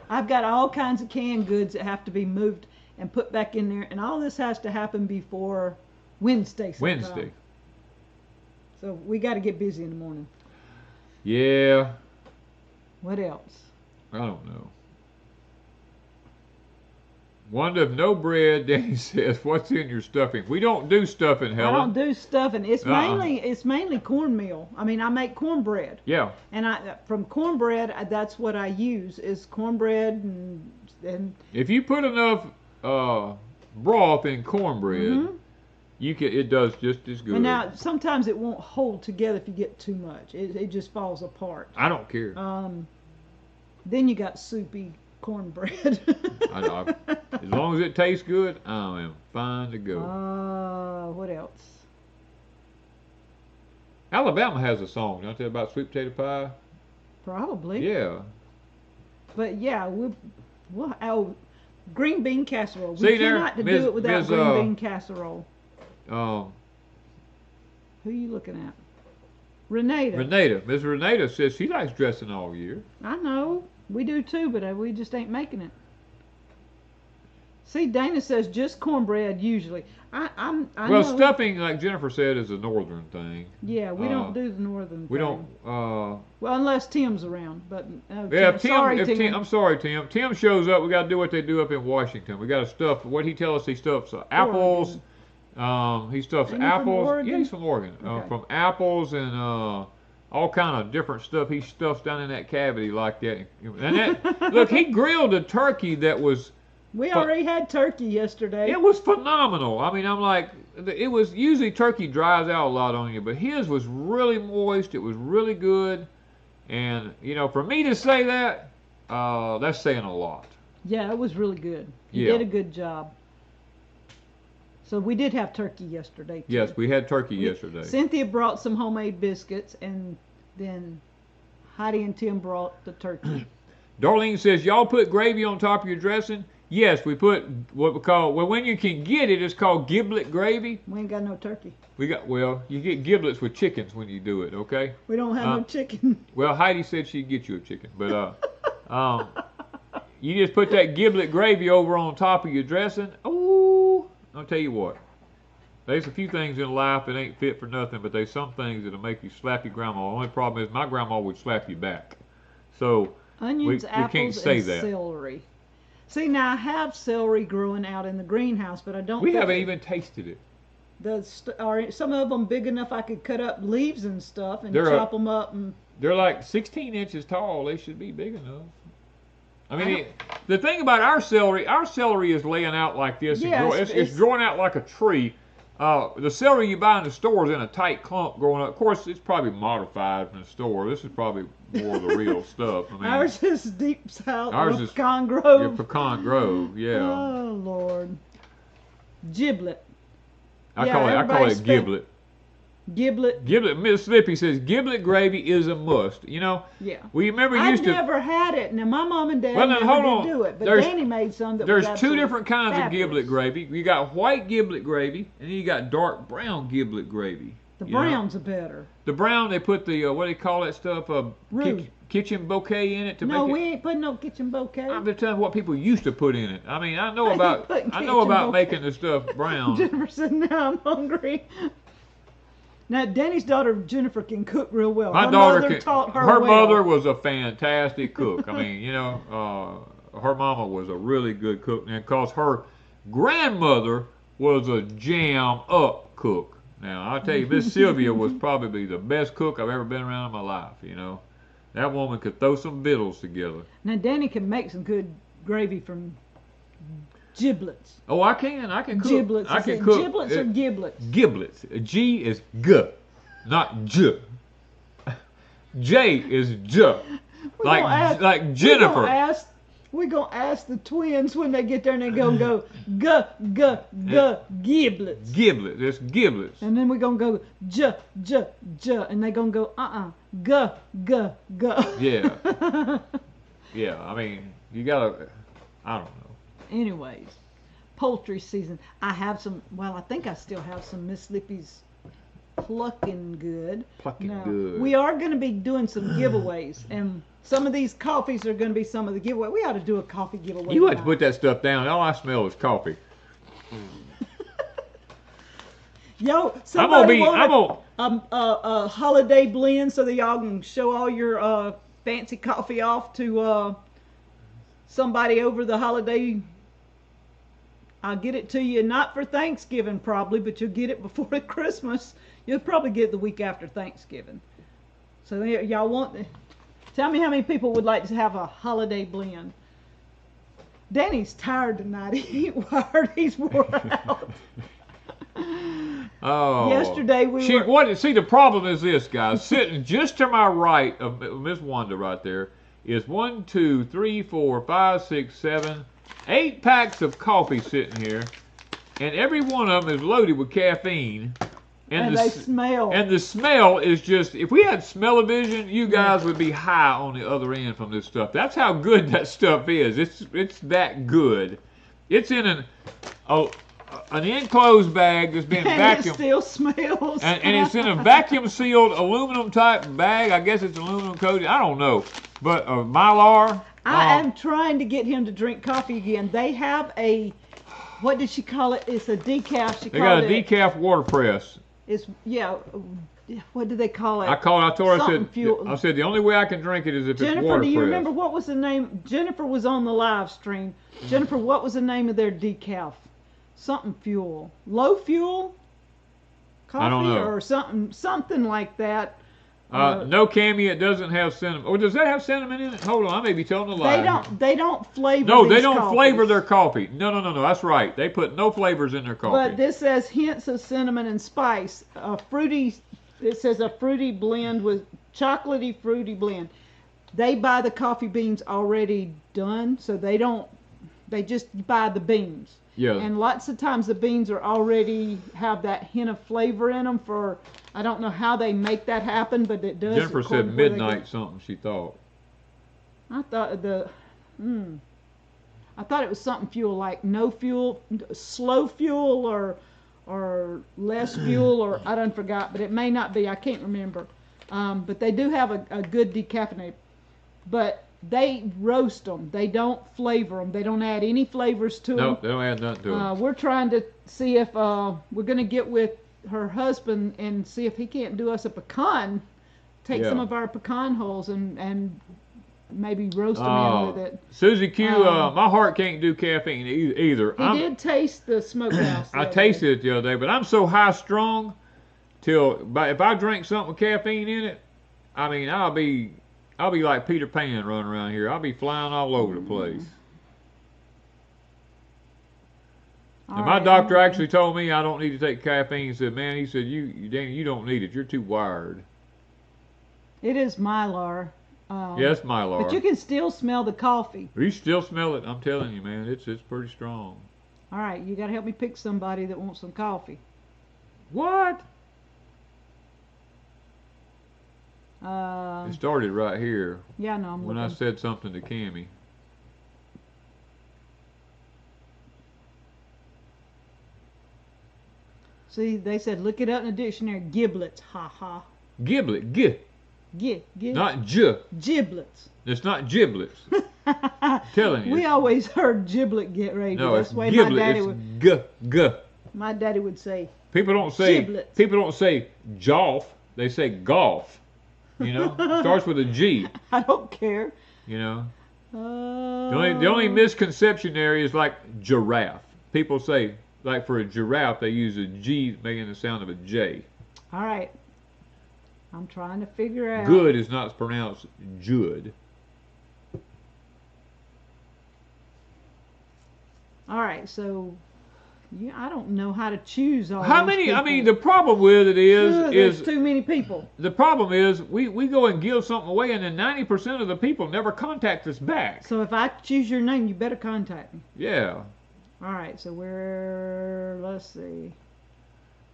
I've got all kinds of canned goods that have to be moved and put back in there, and all this has to happen before Wednesday. So we got to get busy in the morning. Yeah. What else? I don't know. Wanda, if no bread, Danny says, what's in your stuffing? We don't do stuffing, Helen. I don't do stuffing. It's mainly cornmeal. I mean, I make cornbread. Yeah. And from cornbread, that's what I use is cornbread and. If you put enough broth in cornbread, it does just as good. And now sometimes it won't hold together if you get too much. It just falls apart. I don't care. Then you got soupy cornbread. As long as it tastes good, I am fine to go. What else? Alabama has a song, don't they, about sweet potato pie? Probably. Yeah. But yeah, green bean casserole. We cannot do it without green bean casserole. Who are you looking at? Renata. Miss Renata says she likes dressing all year. I know. We do too, but we just ain't making it. See, Dana says just cornbread usually. I know. Stuffing, like Jennifer said, is a northern thing. Yeah, we don't do the northern thing. We don't. Well, unless Tim's around, but Tim. I'm sorry, Tim. Tim shows up. We got to do what they do up in Washington. We got to stuff. What he tells us, he stuffs apples. He stuffs apples. Yeah, he's from Oregon. Okay. From apples and all kind of different stuff he stuffs down in that cavity like that. And look, he grilled a turkey that was. We already had turkey yesterday. It was phenomenal. I mean, I'm like, it was usually turkey dries out a lot on you, but his was really moist. It was really good, and you know, for me to say that, that's saying a lot. Yeah, it was really good. He did a good job. So we did have turkey yesterday, too. Yes, we had turkey yesterday. Cynthia brought some homemade biscuits, and then Heidi and Tim brought the turkey. Darlene says, y'all put gravy on top of your dressing? Yes, we put what we call, when you can get it, it's called giblet gravy. We ain't got no turkey. You get giblets with chickens when you do it, okay? We don't have no chicken. Well, Heidi said she'd get you a chicken, but you just put that giblet gravy over on top of your dressing. Ooh, I'll tell you what. There's a few things in life that ain't fit for nothing, but there's some things that'll make you slap your grandma. The only problem is my grandma would slap you back. So onions, apples, can't say and celery. See, now I have celery growing out in the greenhouse, but I don't. We haven't even tasted it. Are some of them big enough I could cut up leaves and stuff and chop them up? And they're like 16 inches tall. They should be big enough. I mean, the thing about our celery is laying out like this. Yeah, it's growing out like a tree. The celery you buy in the store is in a tight clump growing up. Of course, it's probably modified from the store. This is probably more of the real stuff. I mean, ours is Deepsouth. Ours is Pecan Grove. Yeah, Pecan Grove. Yeah. Oh Lord. Giblet. I call it giblet. Giblet. Miss Slippy says giblet gravy is a must. You know. Yeah. We remember I've never had it. Now my mom and dad never did do it, but Danny made some that was There's two different kinds fabulous. Of giblet gravy. You got white giblet gravy, and then you got dark brown giblet gravy. The browns are better. The brown, they put the what do they call that stuff? Kitchen bouquet in it to make it. No, we ain't putting no kitchen bouquet. I'm just telling you what people used to put in it. I mean, I know about making the stuff brown. Jennifer said, "Now I'm hungry." Now, Danny's daughter Jennifer can cook real well. My daughter mother taught her Her well. mother was a fantastic cook. I mean, you know, her mama was a really good cook, and because her grandmother was a jam-up cook. Now, I'll tell you, Miss Sylvia was probably the best cook I've ever been around in my life, you know. That woman could throw some victuals together. Now, Danny can make some good gravy from giblets. Oh, I can cook. Giblets. I can cook. Giblets or giblets? Giblets. G is G, not J. J is J. Like Jennifer. We're going to ask the twins when they get there and they're going to go, giblets. Giblets. It's giblets. And then we're going to go, and they're going to go, go. Yeah. Yeah, I mean, you gotta, I don't know. Anyways, poultry season. I have some, well, I think I still have some Miss Lippy's Plucking Good. Good. We are going to be doing some giveaways, and some of these coffees are going to be some of the giveaway. We ought to do a coffee giveaway. You have to put that stuff down. All I smell is coffee. Yo, somebody want a holiday blend so that y'all can show all your fancy coffee off to somebody over the holiday. I'll get it to you, not for Thanksgiving probably, but you'll get it before Christmas. You'll probably get it the week after Thanksgiving. So y'all want, tell me how many people would like to have a holiday blend. Danny's tired tonight. He ain't wired. He's wore out. Oh. Yesterday See, the problem is this, guys. Sitting just to my right of Miss Wanda right there is 1, 2, 3, 4, 5, 6, 7, 8 packs of coffee sitting here, and every one of them is loaded with caffeine. And they smell. And the smell is just, if we had smell-o-vision, you guys would be high on the other end from this stuff. That's how good that stuff is. It's that good. It's in an enclosed bag that's been vacuumed. It still smells. And it's in a vacuum-sealed aluminum-type bag. I guess it's aluminum-coated. I don't know. But Mylar. I am trying to get him to drink coffee again. They have a, what did she call it? It's a decaf. They got a decaf water press. It's, yeah, what do they call it? I told her, I said, the only way I can drink it is if Jennifer, it's water do you press. remember what was the name? Jennifer was on the live stream. Jennifer, what was the name of their decaf? Something fuel. Low fuel? Coffee? I don't know. Or something like that. No, Cammy, it doesn't have cinnamon. Or does that have cinnamon in it? Hold on, I may be telling a lie. They don't flavor. No, they don't coffees. flavor their coffee. No, that's right. They put no flavors in their coffee. But this says hints of cinnamon and spice. It says a fruity blend with chocolatey fruity blend. They buy the coffee beans already done, so they just buy the beans. Yeah. And lots of times the beans are already have that hint of flavor in them for, I don't know how they make that happen, but it does. Jennifer said midnight something, she thought. I thought I thought it was something fuel, like no fuel, slow fuel, or less fuel, or I done forgot, but it may not be, I can't remember. But they do have a good decaffeinated. But they roast them. They don't flavor them. They don't add any flavors to them. No, they don't add nothing to them. We're trying to see if we're going to get with her husband and see if he can't do us a pecan. Take some of our pecan hulls and maybe roast them in with it. Susie Q, my heart can't do caffeine either. He did taste the smokehouse. I tasted it the other day, but I'm so high strung if I drink something with caffeine in it, I mean, I'll be like Peter Pan running around here. I'll be flying all over the place. And my doctor actually told me I don't need to take caffeine. He said, man, Danny, you don't need it. You're too wired. It is Mylar. Yes, Mylar. But you can still smell the coffee. You still smell it. I'm telling you, man. It's pretty strong. All right, you got to help me pick somebody that wants some coffee. What? It started right here. Yeah, no, I'm when looking. I said something to Cammy. See, they said look it up in the dictionary. Giblets, ha ha. Giblet, not giblets. It's not giblets. Telling you. We always heard giblet get ready. No, that's it's the way giblet. my daddy It's My daddy would say. People don't say giblets. People don't say jolf. They say golf. You know, it starts with a G. I don't care. You know, the only misconception there is like giraffe. People say like for a giraffe they use a G making the sound of a J. All right, I'm trying to figure out. Good is not pronounced jud. All right, so Yeah, I don't know how to choose all How these many? people. I mean, the problem with it There's is too many people. the problem is we go and give something away, and then 90% of the people never contact us back. So if I choose your name, you better contact me. Yeah. All right. So let's see.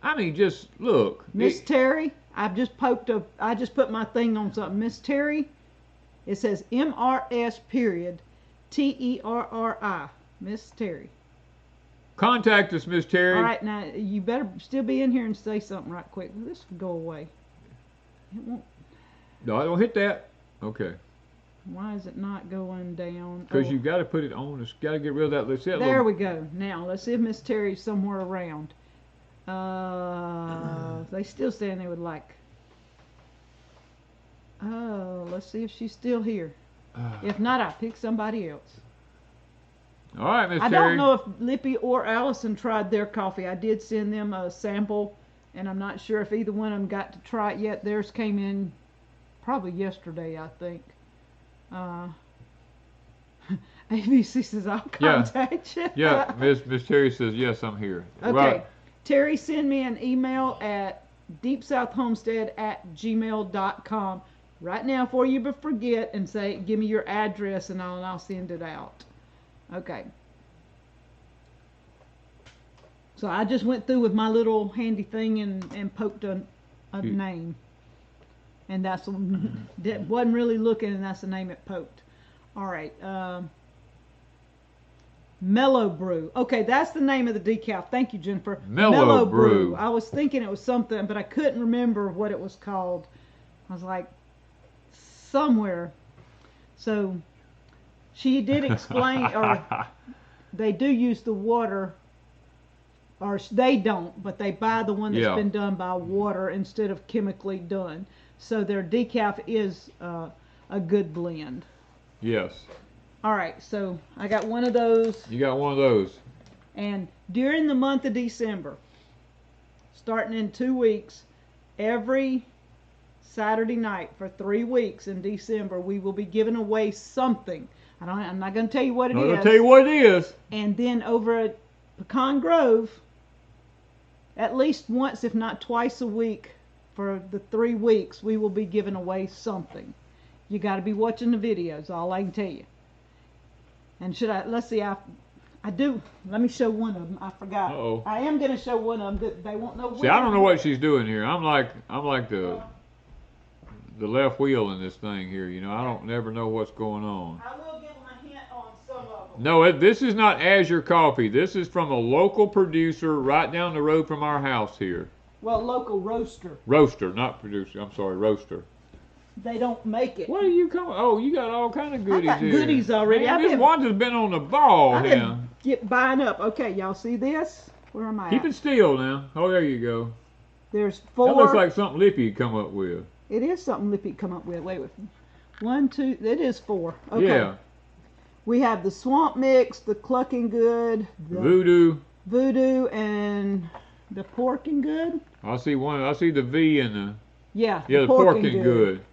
I mean, just look. Miss Terry, I just put my thing on something. Miss Terry, it says MRS period TERRI. Miss Terry. Contact us, Miss Terry. All right, now you better still be in here and say something right quick. This will go away. It won't. No, I don't hit that. Okay. Why is it not going down? Because you've got to put it on. It's got to get rid of that. Let's see that. There we go. Now let's see if Miss Terry's somewhere around. They still saying they would like. Oh, let's see if she's still here. If not, I'll pick somebody else. All right, Miss Terry. I don't know if Lippy or Allison tried their coffee. I did send them a sample, and I'm not sure if either one of them got to try it yet. Theirs came in probably yesterday, I think. ABC says, I'll contact you. Yeah, Miss Terry says, yes, I'm here. Okay. Right. Terry, send me an email at deepsoutthomestead@gmail.com right now before you forget, and say, give me your address, and I'll send it out. Okay. So I just went through with my little handy thing and poked a name. And that wasn't really looking, and that's the name it poked. All right. Mellow Brew. Okay, that's the name of the decaf. Thank you, Jennifer. Mellow Brew. I was thinking it was something, but I couldn't remember what it was called. I was like, somewhere. So she did explain, or they do use the water, or they don't, but they buy the one that's been done by water instead of chemically done. So their decaf is a good blend. Yes. All right, so I got one of those. You got one of those. And during the month of December, starting in 2 weeks, every Saturday night for 3 weeks in December, we will be giving away something. I'm not going to tell you what it is. I'm going to tell you what it is. And then over at Pecan Grove, at least once, if not twice a week, for the 3 weeks, we will be giving away something. You got to be watching the videos, all I can tell you. And let's see, I do, let me show one of them. I forgot. Uh-oh. I am going to show one of them. They won't know. See, I don't know what she's doing here. I'm like the left wheel in this thing here. You know, I don't never know what's going on. I will give them a hint on some of them. No, this is not Azure Coffee. This is from a local producer right down the road from our house here. Well, local roaster. Roaster, not producer. I'm sorry, roaster. They don't make it. What are you coming? Oh, you got all kind of goodies here. I got goodies already. Man, Miss Wanda's been on the ball I've now. Get buying up. Okay, y'all see this? Where am I Keep at? it still now. Oh, there you go. There's 4. That looks like something Lippy come up with. It is something Lippy come up with. Wait with me. 1, 2. It is 4. Okay. Yeah. We have the Swamp Mix, the Clucking Good, the Voodoo, and the Porking Good. I see one. I see the V in the. Yeah. Yeah, the Porking Good.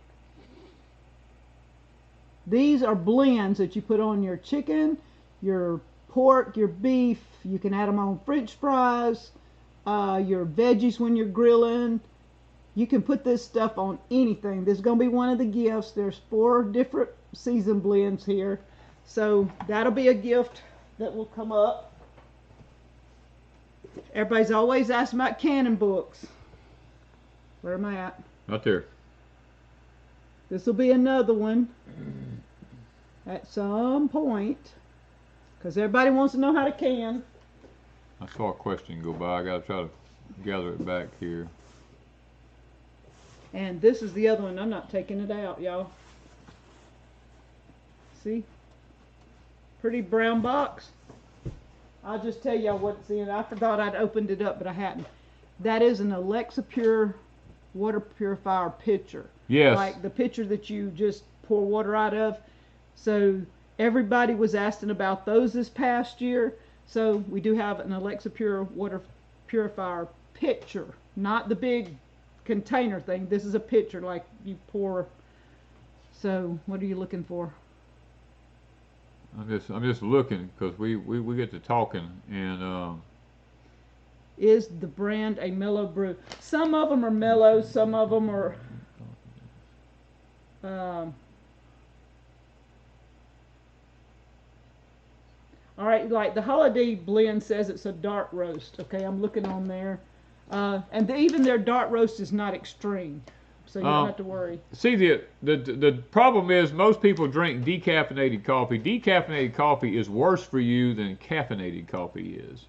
These are blends that you put on your chicken, your pork, your beef. You can add them on French fries, your veggies when you're grilling. You can put this stuff on anything. This is going to be one of the gifts. There's 4 different season blends here. So that'll be a gift that will come up. Everybody's always asking about canning books. Where am I at? Right there. This will be another one at some point, because everybody wants to know how to can. I saw a question go by. I got to try to gather it back here. And this is the other one. I'm not taking it out, y'all. See? Pretty brown box. I'll just tell y'all what it's in. I forgot I'd opened it up, but I hadn't. That is an Alexa Pure water purifier pitcher. Yes. Like the pitcher that you just pour water out of. So everybody was asking about those this past year. So we do have an Alexa Pure water purifier pitcher. Not the big container thing. This is a pitcher like you pour. So what are you looking for? I'm just looking because we get to talking, and Is the brand a mellow brew? Some of them are mellow, some of them are all right, like the holiday blend says it's a dark roast. Okay, I'm looking on there. And even their dark roast is not extreme, so you don't have to worry. See, the problem is most people drink decaffeinated coffee. Decaffeinated coffee is worse for you than caffeinated coffee is,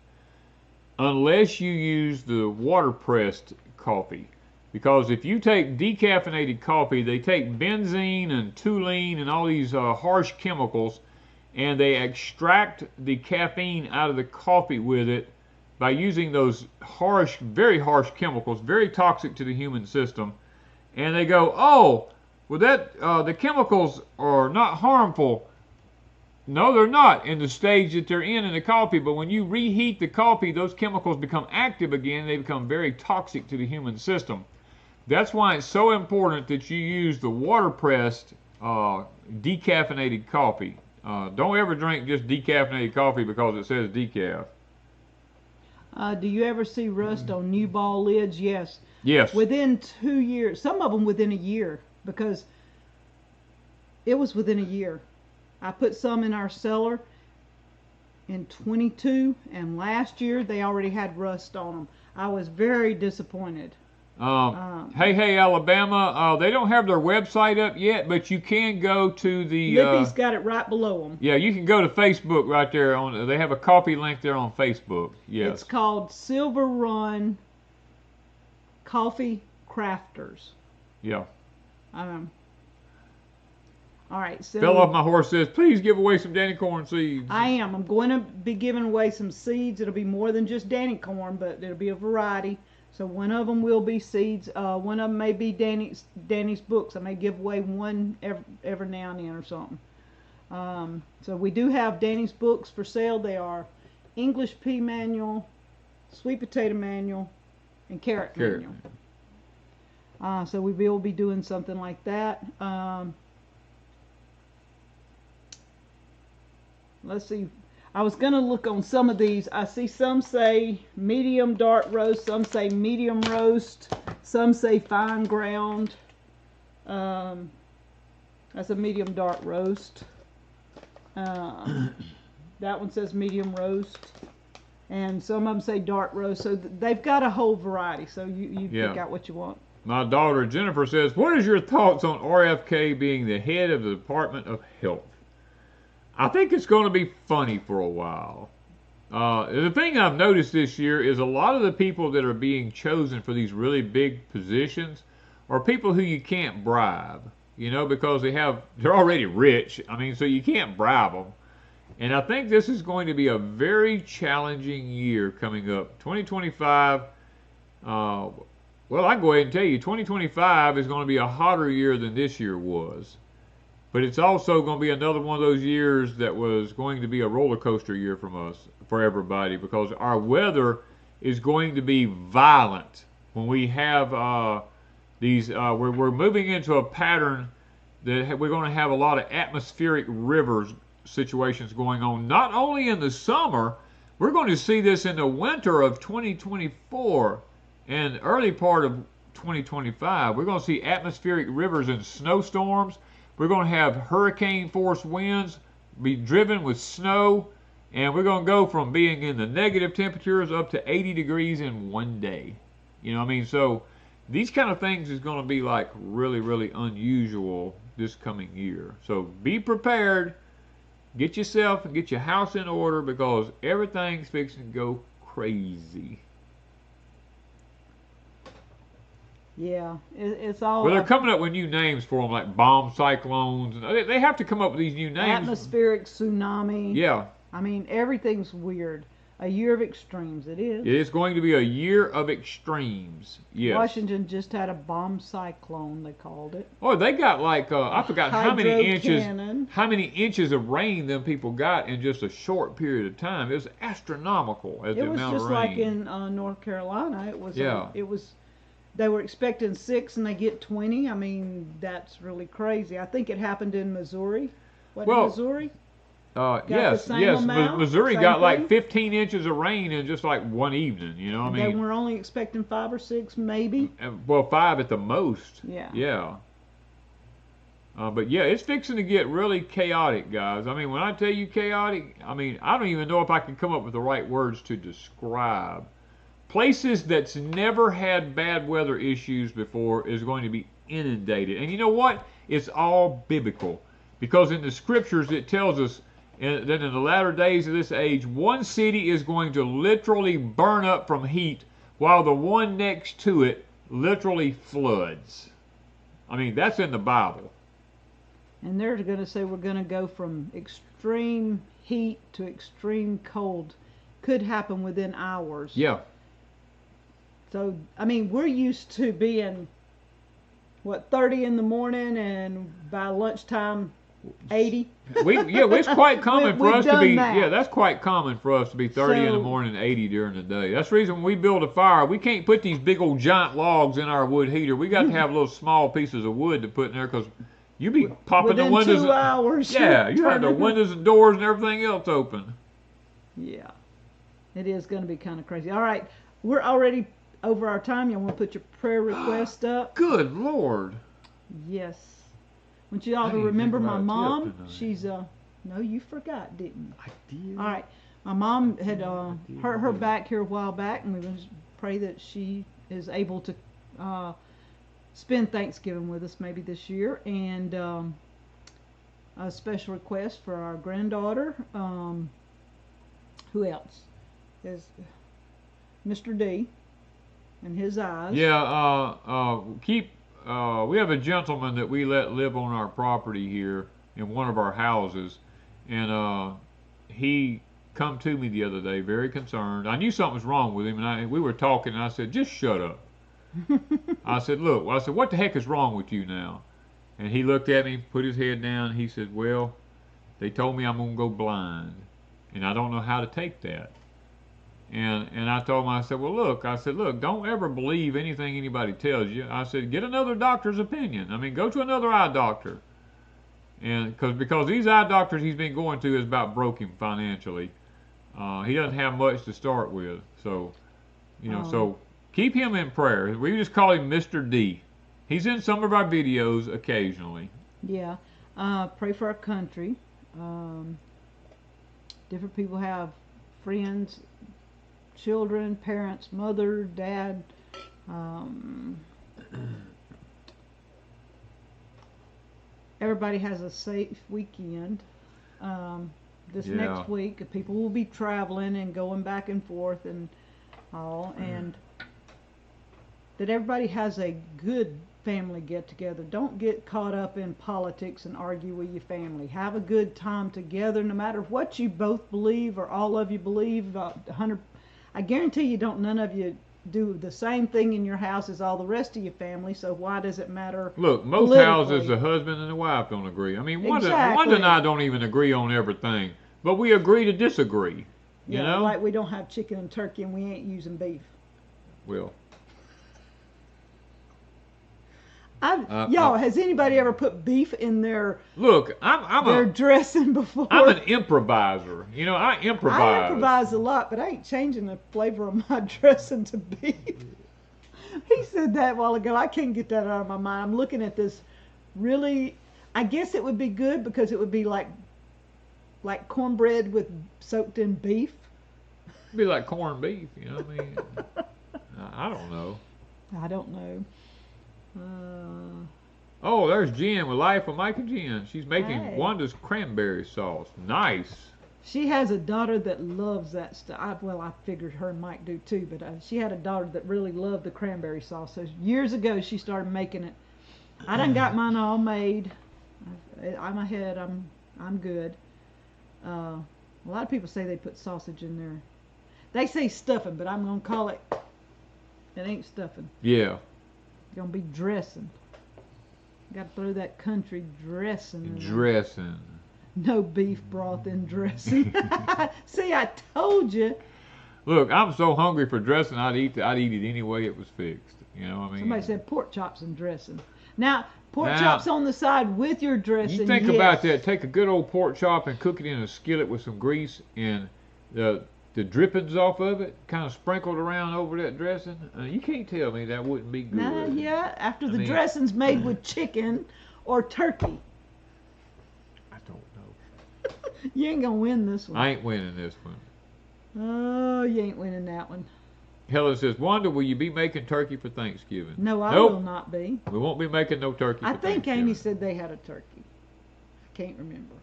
unless you use the water-pressed coffee. Because if you take decaffeinated coffee, they take benzene and toluene and all these harsh chemicals, and they extract the caffeine out of the coffee with it by using those harsh, very harsh chemicals, very toxic to the human system. And they go, oh, well, the chemicals are not harmful. No, they're not in the stage that they're in the coffee. But when you reheat the coffee, those chemicals become active again. They become very toxic to the human system. That's why it's so important that you use the water-pressed decaffeinated coffee. Don't ever drink just decaffeinated coffee because it says decaf. Do you ever see rust on new ball lids? Yes. Yes. Within 2 years. Some of them within a year, because it was within a year. I put some in our cellar in 22, and last year they already had rust on them. I was very disappointed. Hey, Alabama, they don't have their website up yet, but you can go to the... Lippy's got it right below them. Yeah, you can go to Facebook right there. They have a coffee link there on Facebook. Yes. It's called Silver Run Coffee Crafters. Yeah. All right. So Fell off my horse says, please give away some Danny corn seeds. I am. I'm going to be giving away some seeds. It'll be more than just Danny corn, but it'll be a variety. So one of them will be seeds. One of them may be Danny's books. I may give away one every now and then or something. So we do have Danny's books for sale. They are English Pea Manual, Sweet Potato Manual, and Carrot Manual. So we will be doing something like that. Let's see. I was going to look on some of these. I see some say medium dark roast, some say medium roast, some say fine ground. That's a medium dark roast. That one says medium roast. And some of them say dark roast. So they've got a whole variety. So you pick out what you want. My daughter Jennifer says, what is your thoughts on RFK being the head of the Department of Health? I think it's going to be funny for a while. The thing I've noticed this year is a lot of the people that are being chosen for these really big positions are people who you can't bribe, you know, because they're already rich. I mean, so you can't bribe them. And I think this is going to be a very challenging year coming up. 2025, well, I can go ahead and tell you, 2025 is going to be a hotter year than this year was. But it's also going to be another one of those years that was going to be a roller coaster year for everybody, because our weather is going to be violent when we have we're moving into a pattern that we're going to have a lot of atmospheric rivers situations going on, not only in the summer. We're going to see this in the winter of 2024 and early part of 2025. We're going to see atmospheric rivers and snowstorms. We're going to have hurricane force winds, be driven with snow, and we're going to go from being in the negative temperatures up to 80 degrees in one day. You know what I mean? So these kind of things is going to be like really, really unusual this coming year. So be prepared. Get yourself and get your house in order, because everything's fixing to go crazy. Yeah, it's all... Well, they're coming up with new names for them, like bomb cyclones. They have to come up with these new names. Atmospheric tsunami. Yeah. I mean, everything's weird. A year of extremes, it is. It is going to be a year of extremes, yes. Washington just had a bomb cyclone, they called it. Oh, they got like, I forgot how many inches of rain them people got in just a short period of time. It was astronomical as the amount of rain. It was just like in North Carolina. It was, they were expecting 6 and they get 20. I mean, that's really crazy. I think it happened in Missouri. Missouri? Yes. Amount, Missouri same got like thing? 15 inches of rain in just like one evening. You know, They were only expecting 5 or 6, maybe. Well, 5 at the most. Yeah. Yeah. But yeah, it's fixing to get really chaotic, guys. I mean, when I tell you chaotic, I mean, I don't even know if I can come up with the right words to describe. Places that's never had bad weather issues before is going to be inundated. And you know what? It's all biblical. Because in the scriptures it tells us that in the latter days of this age, one city is going to literally burn up from heat while the one next to it literally floods. I mean, that's in the Bible. And they're going to say we're going to go from extreme heat to extreme cold. Could happen within hours. Yeah. So, I mean, we're used to being, 30 in the morning, and by lunchtime, 80. It's quite common for us to be. That. Yeah, that's quite common for us to be 30 in the morning and 80 during the day. That's the reason when we build a fire, we can't put these big old giant logs in our wood heater. We got to have little small pieces of wood to put in there because you be popping within the windows. 2 hours. Yeah, you have the windows and doors and everything else open. Yeah, it is going to be kind of crazy. All right, we're already over our time. You want to put your prayer request up? Good Lord. Yes. I want you all to remember my mom. She's no, you forgot, didn't you? I did. All right. My mom had hurt her back here a while back, and we're going to pray that she is able to spend Thanksgiving with us maybe this year. And a special request for our granddaughter. Who else? Is Mr. D and his eyes. Yeah, we have a gentleman that we let live on our property here in one of our houses, and he come to me the other day very concerned. I knew something was wrong with him, and we were talking, and I said, just shut up. I said, look, what the heck is wrong with you now? And he looked at me, put his head down, and he said, well, they told me I'm going to go blind, and I don't know how to take that. And I told him, I said, look, don't ever believe anything anybody tells you. I said, get another doctor's opinion. I mean, go to another eye doctor. And because these eye doctors he's been going to is about broke him financially. He doesn't have much to start with. So, so keep him in prayer. We just call him Mr. D. He's in some of our videos occasionally. Yeah. Pray for our country. Different people have friends, children, parents, mother, dad. Everybody has a safe weekend. This next week, people will be traveling and going back and forth and all, and that everybody has a good family get-together. Don't get caught up in politics and argue with your family. Have a good time together, no matter what you both believe or all of you believe. 100. I guarantee you, none of you do the same thing in your house as all the rest of your family, so why does it matter? Look, most houses, the husband and the wife don't agree. I mean, Wanda and I don't even agree on everything, but we agree to disagree. You know? Like we don't have chicken and turkey and we ain't using beef. Well. Y'all, has anybody ever put beef in their dressing before? I'm an improviser. I improvise. I improvise a lot, but I ain't changing the flavor of my dressing to beef. He said that a while ago. I can't get that out of my mind. I'm looking at this really. I guess it would be good because it would be like cornbread with soaked in beef. It'd be like corned beef, you know what I mean? I don't know. I don't know. Oh, there's Jen with Life with Mike and Jen. She's making Wanda's cranberry sauce. Nice. She has a daughter that loves that stuff. I figured her and Mike do too, but she had a daughter that really loved the cranberry sauce. So years ago, she started making it. I done got mine all made. I'm ahead. I'm good. A lot of people say they put sausage in there. They say stuffing, but I'm gonna call it. It ain't stuffing. Yeah. Gonna be dressing. Got to throw that country dressing in. Dressing. No beef broth in dressing. See, I told you. Look, I'm so hungry for dressing. I'd eat it any way it was fixed. You know what I mean? Somebody said pork chops and dressing. Now, pork chops on the side with your dressing. You think about that. Take a good old pork chop and cook it in a skillet with some grease and the drippings off of it, kind of sprinkled around over that dressing. You can't tell me that wouldn't be good. Nah, yeah, after the dressing's made with chicken or turkey. I don't know. You ain't gonna win this one. I ain't winning this one. Oh, you ain't winning that one. Helen says, Wanda, will you be making turkey for Thanksgiving? No, I will not be. We won't be making no turkey for Thanksgiving. I think Amy said they had a turkey. I can't remember.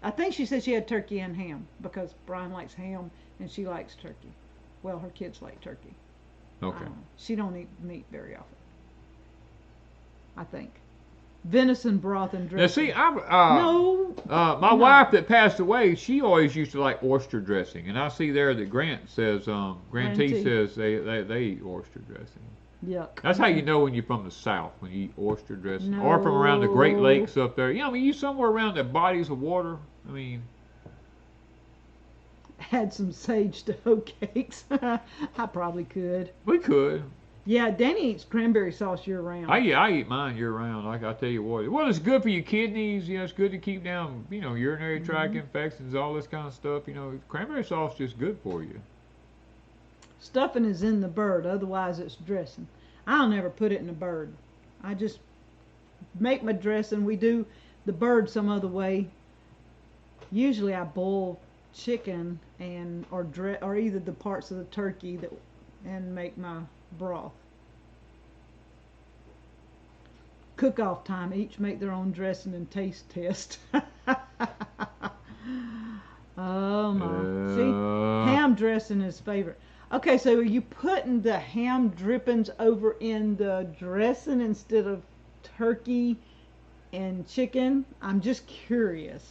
I think she said she had turkey and ham because Brian likes ham and she likes turkey. Well, her kids like turkey. Okay. She don't eat meat very often. I think. Venison broth and dressing. Now see, my wife that passed away, she always used to like oyster dressing, and I see there that Grant says, Grant T says they eat oyster dressing. Yuck. That's how you know when you're from the South, when you eat oyster dressing, or from around the Great Lakes up there. You know, I mean, you somewhere around the bodies of water. I mean, had some sage to hoe cakes. I probably could. We could. Yeah, Danny eats cranberry sauce year round. I eat mine year round. Like I tell you what, well, it's good for your kidneys. You know, it's good to keep down, you know, urinary tract infections, all this kind of stuff. You know, cranberry sauce is just good for you. Stuffing is in the bird, otherwise it's dressing. I'll never put it in the bird. I just make my dressing. We do the bird some other way. Usually I boil chicken and or either the parts of the turkey and make my broth. Cook-off time. Each make their own dressing and taste test. Oh my! See, ham dressing is favorite. Okay, so are you putting the ham drippings over in the dressing instead of turkey and chicken? I'm just curious.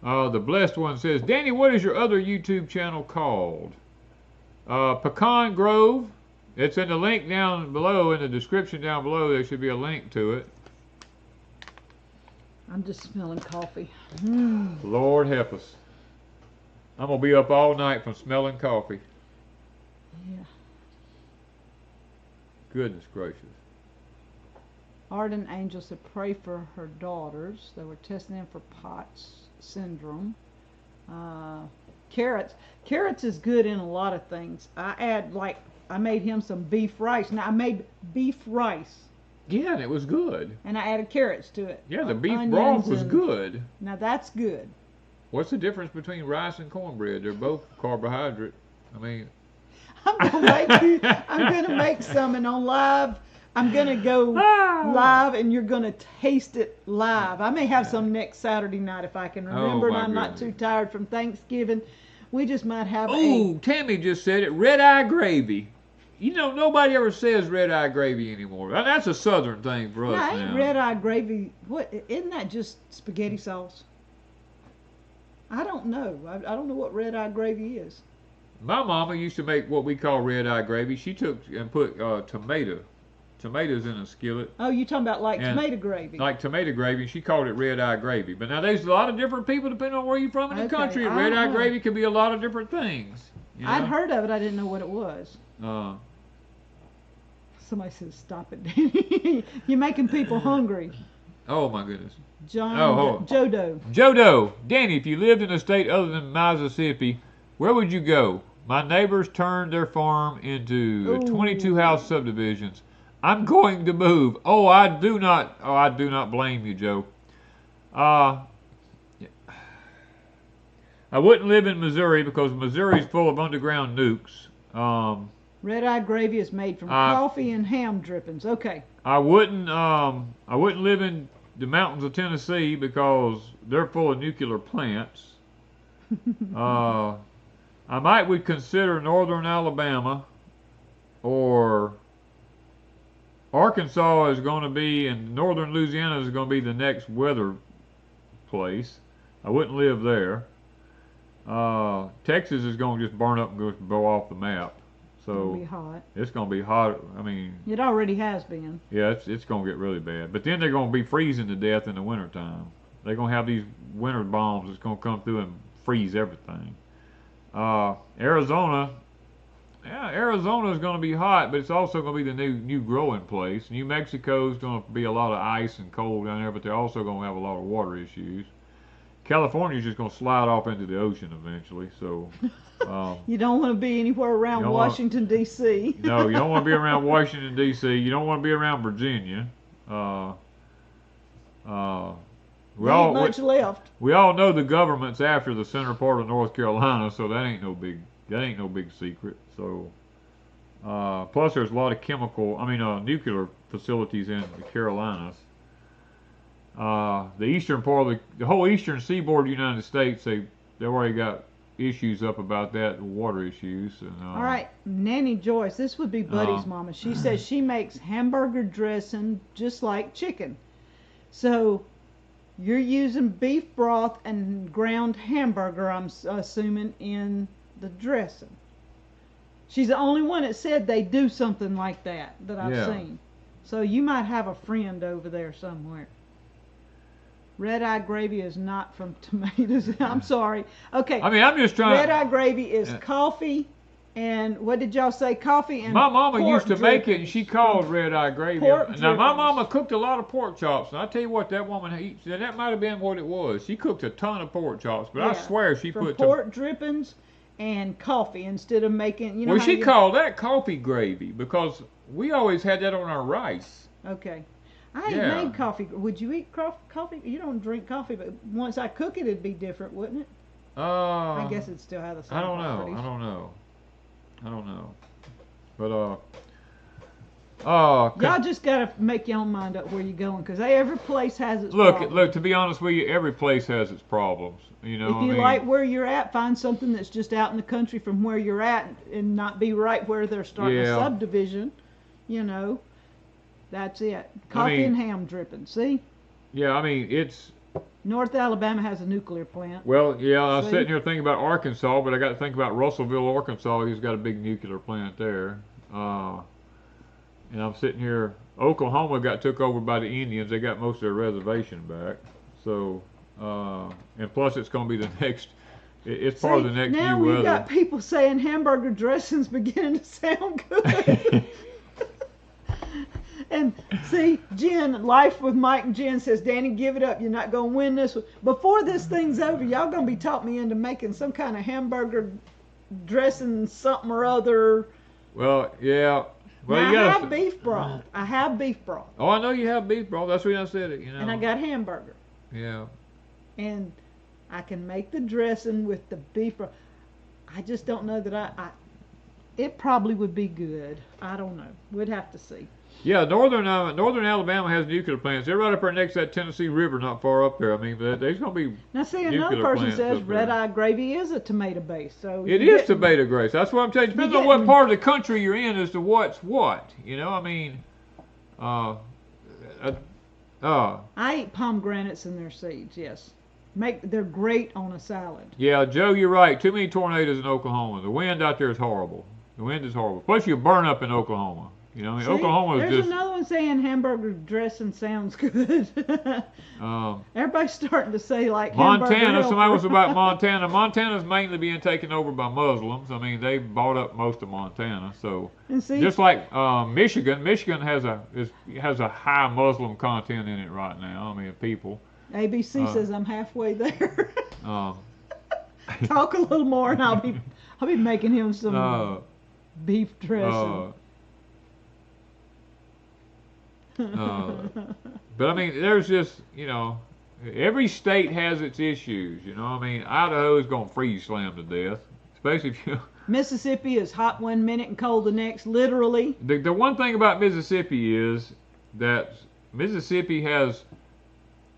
The blessed one says, Danny, what is your other YouTube channel called? Pecan Grove. It's in the link down below, in the description down below. There should be a link to it. I'm just smelling coffee. Lord help us. I'm going to be up all night from smelling coffee. Yeah. Goodness gracious. Arden Angel said pray for her daughters. They were testing them for POTS syndrome. Carrots. Carrots is good in a lot of things. I made him some beef rice. Now I made beef rice. Yeah, and it was good. And I added carrots to it. Yeah, the beef broth was good. Now that's good. What's the difference between rice and cornbread? They're both carbohydrate. I mean, I'm gonna make some, and on live, I'm gonna go live, and you're gonna taste it live. I may have some next Saturday night if I can remember, and I'm not too tired from Thanksgiving. We just might have. Oh, Tammy just said it. Red eye gravy. You know, nobody ever says red eye gravy anymore. That's a Southern thing for us now. Ain't red eye gravy. What? Isn't that just spaghetti sauce? I don't know. I don't know what red eye gravy is. My mama used to make what we call red eye gravy. She took and put tomatoes in a skillet. Oh, you talking about like tomato gravy? Like tomato gravy. She called it red eye gravy. But now there's a lot of different people depending on where you're from in the country. And red eye gravy can be a lot of different things. You know? I'd heard of it. I didn't know what it was. Somebody says, "Stop it, Danny. You're making people hungry." Oh my goodness. Jodo. Danny, if you lived in a state other than Mississippi, where would you go? My neighbors turned their farm into 22 house subdivisions. I'm going to move. I do not blame you, Joe. I wouldn't live in Missouri because Missouri's full of underground nukes. Red eye gravy is made from coffee and ham drippings. Okay. I wouldn't live in the mountains of Tennessee because they're full of nuclear plants. I would consider northern Alabama, or Arkansas is going to be, and northern Louisiana is going to be the next weather place. I wouldn't live there. Texas is going to just burn up and go off the map. So it's going to be hot. I mean, it already has been. Yeah, it's going to get really bad. But then they're going to be freezing to death in the wintertime. They're going to have these winter bombs that's going to come through and freeze everything. Arizona Yeah, Arizona's going to be hot, but it's also going to be the new growing place. New Mexico's going to be a lot of ice and cold down there, but they're also going to have a lot of water issues. California's just going to slide off into the ocean eventually. So you don't want to be anywhere around Washington D.C. No, you don't want to be around Washington D.C. You don't want to be around Virginia. We all much left. We all know the government's after the center part of North Carolina, so that ain't no big secret. So plus there's a lot of nuclear facilities in the Carolinas. The eastern part of the whole eastern seaboard of the United States, they've already got issues up about that, water issues. And, all right, Nanny Joyce, this would be Buddy's mama. She says she makes hamburger dressing just like chicken. So you're using beef broth and ground hamburger, I'm assuming, in the dressing. She's the only one that said they do something like that I've seen. So you might have a friend over there somewhere. Red Eye Gravy is not from tomatoes. I'm sorry. Okay. I mean, I'm just trying. Red Eye Gravy is coffee, and what did y'all say? Coffee and my mama used to make it, and drippings. she called Red Eye Gravy. Pork Now, my drippings. mama cooked a lot of pork chops, and I tell you what, that woman eats. That might have been what it was. She cooked a ton of pork chops, but I swear she put pork drippings and coffee instead of making. You know. Well, how she called that coffee gravy because we always had that on our rice. Okay. I ain't made coffee. Would you eat coffee? You don't drink coffee, but once I cook it, it'd be different, wouldn't it? I guess it'd still have the same properties. I don't know. But y'all just gotta make your own mind up where you're going, because every place has its problems. Look. To be honest with you, every place has its problems. You know. If you like where you're at, find something that's just out in the country from where you're at, and not be right where they're starting a subdivision. You know. That's it. Coffee and ham dripping. See? Yeah, I mean, it's... North Alabama has a nuclear plant. Well, yeah, I was sitting here thinking about Arkansas, but I got to think about Russellville, Arkansas. He's got a big nuclear plant there. And I'm sitting here... Oklahoma got took over by the Indians. They got most of their reservation back. So, and plus it's going to be the next... It's part of the next now new weather. Now we got people saying hamburger dressing's beginning to sound good. And see, Jen, Life with Mike and Jen says, Danny, give it up. You're not going to win this one. Before this thing's over, y'all going to be talking me into making some kind of hamburger dressing something or other. Well, yeah. Well, now, I have beef broth. Oh, I know you have beef broth. That's when I said it, you know. And I got hamburger. Yeah. And I can make the dressing with the beef broth. I just don't know that it probably would be good. I don't know. We'd have to see. Yeah, northern Alabama has nuclear plants. They're right up there next to that Tennessee River, not far up there. I mean, there's going to be now. See, another person says Red Eye Gravy is a tomato base, so it is tomato base. That's what I'm telling you. Depends on what part of the country you're in as to what's what. You know, I mean, I eat pomegranates and their seeds. Yes, they're great on a salad. Yeah, Joe, you're right. Too many tornadoes in Oklahoma. The wind out there is horrible. The wind is horrible. Plus, you burn up in Oklahoma. You know, I mean, Oklahoma is there's another one saying hamburger dressing sounds good. Everybody's starting to say like Montana. Somebody was about Montana. Montana's mainly being taken over by Muslims. I mean, they bought up most of Montana. So just like Michigan has a high Muslim content in it right now. I mean, people. ABC says I'm halfway there. Talk a little more, and I'll be making him some beef dressing. But I mean, there's just, you know, every state has its issues. You know, I mean, Idaho is going to freeze slam to death, especially if you. Mississippi is hot one minute and cold the next, literally. The one thing about Mississippi is that Mississippi has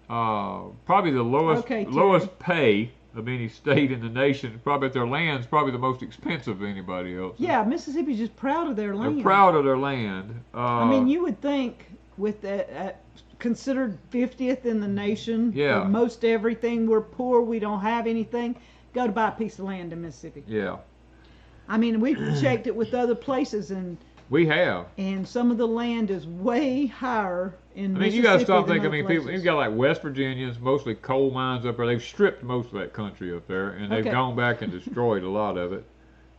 probably the lowest pay of any state in the nation. Probably their land's probably the most expensive of anybody else. Yeah, Mississippi's just proud of their land. They're proud of their land. I mean, you would think with that considered 50th in the nation for most everything, we're poor, we don't have anything. Go to buy a piece of land in Mississippi. Yeah. I mean, we've checked it with other places, and we have. And some of the land is way higher in Mississippi. I mean, you got to stop thinking. I mean, people. You got like West Virginians, mostly coal mines up there. They've stripped most of that country up there, and they've gone back and destroyed a lot of it.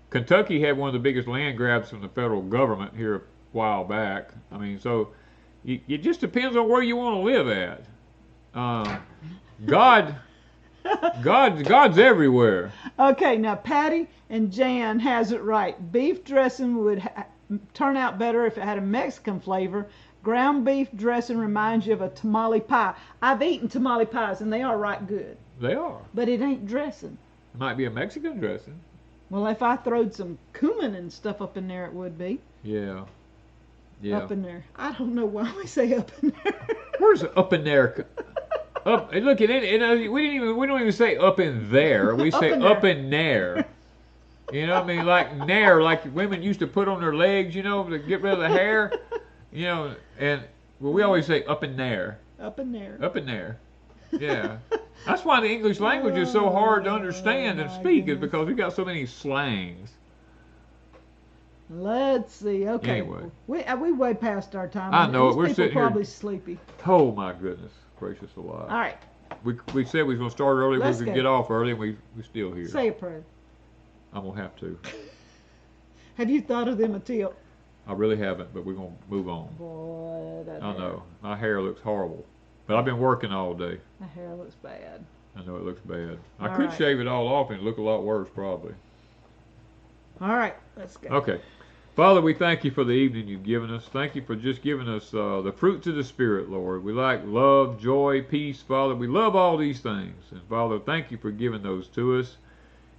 Kentucky had one of the biggest land grabs from the federal government here a while back. I mean, so it just depends on where you want to live at. God, God's everywhere. Okay, now Patty and Jan has it right. Beef dressing would turn out better if it had a Mexican flavor. Ground beef dressing reminds you of a tamale pie. I've eaten tamale pies and they are right good. They are. But it ain't dressing. It might be a Mexican dressing. Well, if I throwed some cumin and stuff up in there, it would be. Yeah. Yeah. Up in there. I don't know why we say up in there. Where's up in there? Up. Look at it. We don't even say up in there. We say up in there. You know what I mean? Like nair, like women used to put on their legs, you know, to get rid of the hair. You know, and well, we always say up in there. Up in there. Up in there. Yeah. That's why the English language is so hard to understand and speak, is because we've got so many slangs. Let's see. Okay. Anyway. We way past our time. I know it. These We're people sitting here. Probably sleepy. Oh my goodness gracious alive. All right. We said we was going to start early. Let's We go. could get off early, and we still here. Say a prayer. I'm going to have to. Have you thought of them a tip? I really haven't, but we're going to move on. Boy, that I hair. know. My hair looks horrible. But I've been working all day. My hair looks bad. I know it looks bad. I All could right. shave it all off and look a lot worse, probably. All right, let's go. Okay. Father, we thank you for the evening you've given us. Thank you for just giving us the fruits of the Spirit, Lord. We like love, joy, peace, Father. We love all these things. And Father, thank you for giving those to us.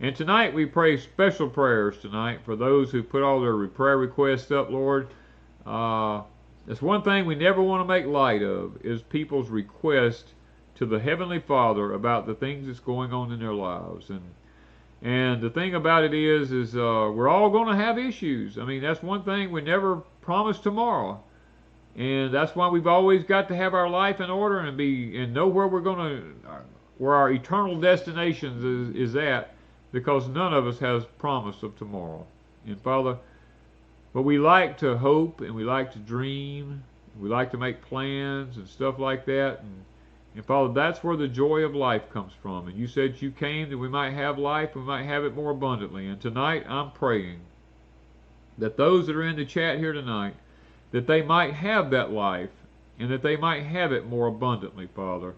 And tonight we pray special prayers tonight for those who put all their prayer requests up, Lord. That's one thing we never want to make light of, is people's request to the Heavenly Father about the things that's going on in their lives. And the thing about it is we're all going to have issues. I mean, that's one thing we never promise tomorrow. And that's why we've always got to have our life in order and know where we're going to, where our eternal destination is at, because none of us has promise of tomorrow. And Father, but we like to hope and we like to dream. We like to make plans and stuff like that. And Father, that's where the joy of life comes from. And you said you came that we might have life, we might have it more abundantly. And tonight I'm praying that those that are in the chat here tonight, that they might have that life and that they might have it more abundantly, Father.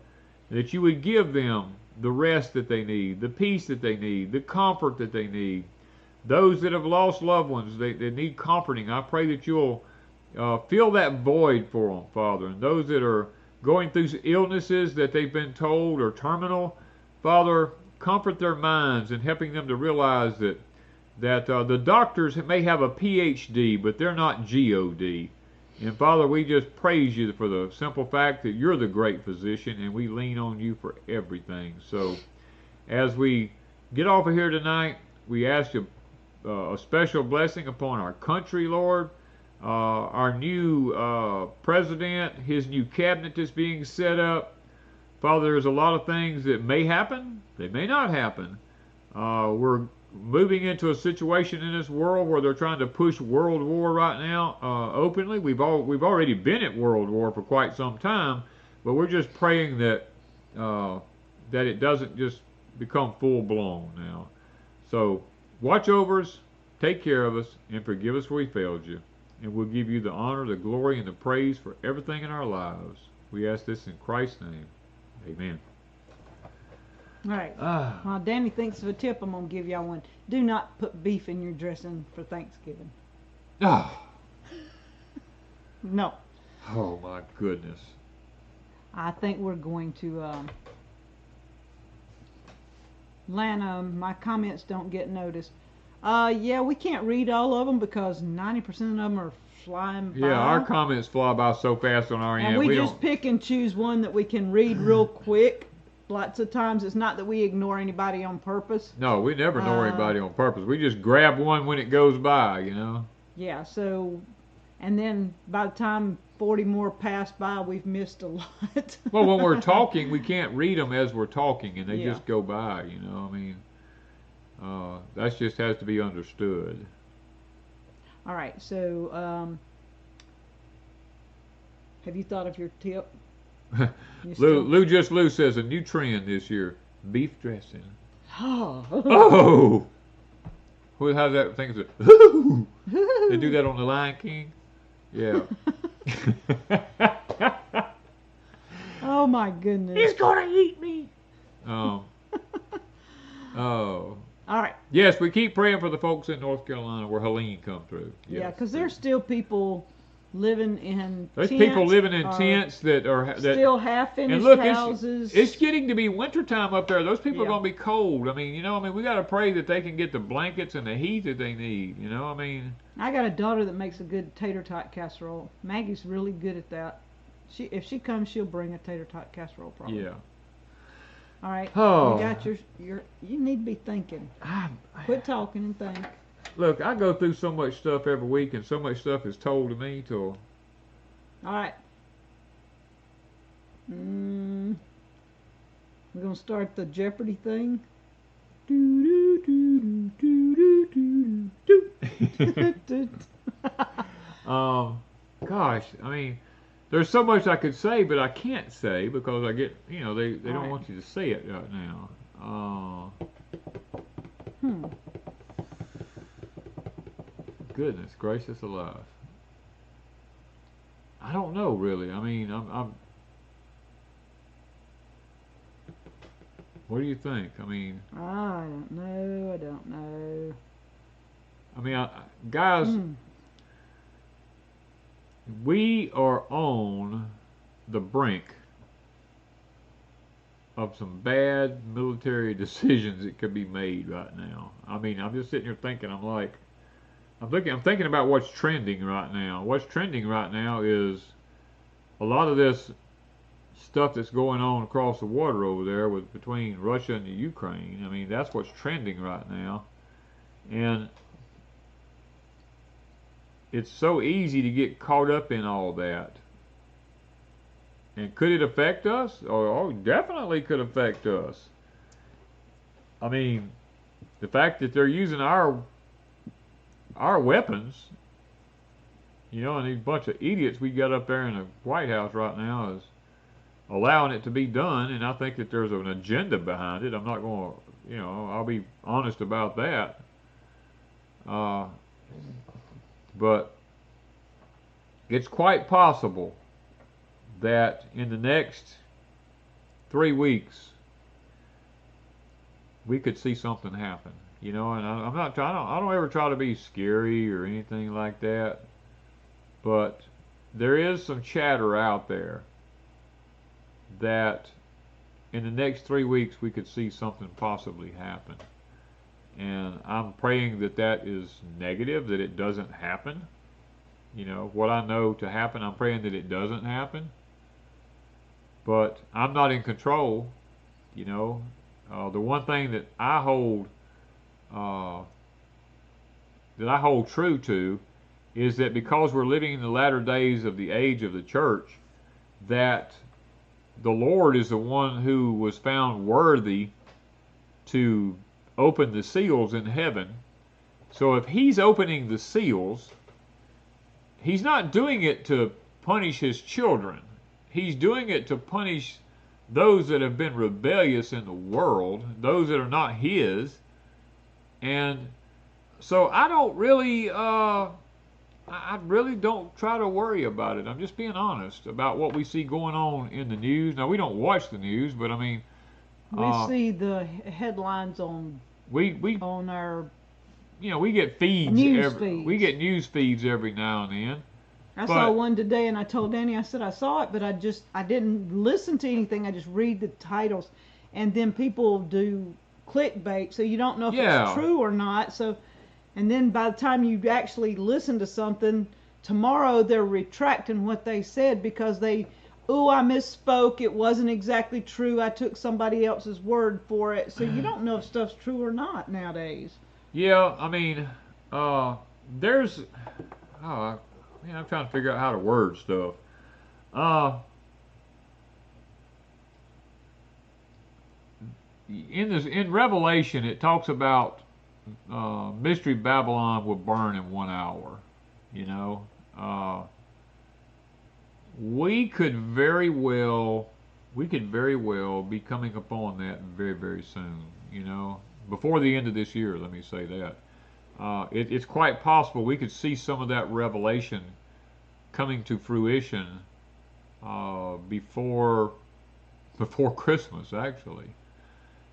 That you would give them the rest that they need, the peace that they need, the comfort that they need. Those that have lost loved ones, they need comforting. I pray that you'll fill that void for them, Father. And those that are going through illnesses that they've been told are terminal, Father, comfort their minds and helping them to realize that the doctors may have a PhD, but they're not GOD. And Father, we just praise you for the simple fact that you're the great physician, and we lean on you for everything. So as we get off of here tonight, we ask you a special blessing upon our country, Lord. Our new president, his new cabinet that's being set up. Father, there's a lot of things that may happen. They may not happen. We're moving into a situation in this world where they're trying to push world war right now openly. We've already been at world war for quite some time, but we're just praying that that it doesn't just become full blown now. So watch over us, take care of us, and forgive us where we failed you. And we'll give you the honor, the glory, and the praise for everything in our lives. We ask this in Christ's name. Amen. All right. While Danny thinks of a tip, I'm going to give y'all one. Do not put beef in your dressing for Thanksgiving. Ah. No. Oh, my goodness. I think we're going to... Lana, my comments don't get noticed. Yeah, we can't read all of them because 90% of them are flying by. Yeah, our comments fly by so fast on our end. And we just pick and choose one that we can read real quick. Lots of times it's not that we ignore anybody on purpose. No, we never ignore anybody on purpose. We just grab one when it goes by, you know. Yeah, so, and then by the time 40 more pass by, we've missed a lot. Well, when we're talking, we can't read them as we're talking, and they Yeah. just go by, you know. I mean, that just has to be understood. All right, so have you thought of your tip? Lou says a new trend this year: beef dressing. Oh. Oh. How's that thing? They do that on the Lion King. Yeah. Oh my goodness. He's gonna eat me. Oh. All right. Yes, we keep praying for the folks in North Carolina where Helene come through. Yes. Yeah, because there's still people living in There's tents. people living in tents that are still half-finished houses. It's getting to be wintertime up there. Those people are Yeah. going to be cold. I mean, we got to pray that they can get the blankets and the heat that they need. I got a daughter that makes a good tater tot casserole. Maggie's really good at that. If she comes, she'll bring a tater tot casserole probably. Yeah. All right. Oh. You got you need to be thinking. Quit talking and think. Look, I go through so much stuff every week, and so much stuff is told to me. All right. We're gonna start the Jeopardy thing. Gosh, I mean, there's so much I could say, but I can't say because I get, they don't want you to say it right now. Goodness gracious alive. I don't know really. I mean, I'm what do you think? I mean, I don't know. I mean, guys, we are on the brink of some bad military decisions that could be made right now. I mean, I'm just sitting here thinking, I'm thinking about what's trending right now. What's trending right now is a lot of this stuff that's going on across the water over there between Russia and the Ukraine. I mean, that's what's trending right now. And it's so easy to get caught up in all that. And could it affect us? Oh, definitely could affect us. I mean, the fact that they're using our weapons, and these bunch of idiots we got up there in the White House right now is allowing it to be done, and I think that there's an agenda behind it. I'm not going to, I'll be honest about that. But it's quite possible that in the next 3 weeks we could see something happen. And I don't ever try to be scary or anything like that, but there is some chatter out there that in the next 3 weeks we could see something possibly happen. And I'm praying that that is negative, that it doesn't happen. What I know to happen, I'm praying that it doesn't happen. But I'm not in control. The one thing that I hold true to is that because we're living in the latter days of the age of the church, that the Lord is the one who was found worthy to open the seals in heaven. So if he's opening the seals, he's not doing it to punish his children. He's doing it to punish those that have been rebellious in the world, those that are not his. And so I don't really, I really don't try to worry about it. I'm just being honest about what we see going on in the news. Now, we don't watch the news, but I mean, we see the headlines on our, we get feeds. We get news feeds every now and then. I saw one today, and I told Danny, I said I saw it, but I didn't listen to anything. I just read the titles, and then people do clickbait, so you don't know if it's true or not. So, and then by the time you actually listen to something, tomorrow they're retracting what they said because I misspoke. It wasn't exactly true. I took somebody else's word for it. So you don't know if stuff's true or not nowadays. Yeah, I mean, I'm trying to figure out how to word stuff. In Revelation, it talks about Mystery Babylon will burn in 1 hour. We could very well be coming upon that very, very soon. Before the end of this year, let me say that. it's quite possible we could see some of that revelation coming to fruition before Christmas, actually.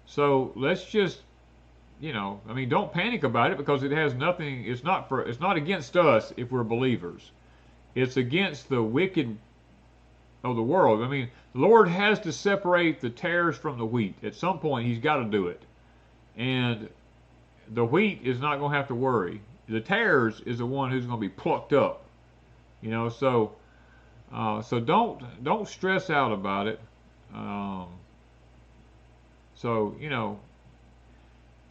So let's just, I mean, don't panic about it, because it has nothing. It's not against us if we're believers. It's against the wicked of the world. I mean, the Lord has to separate the tares from the wheat. At some point, He's got to do it, and the wheat is not going to have to worry. The tares is the one who's going to be plucked up. So don't stress out about it.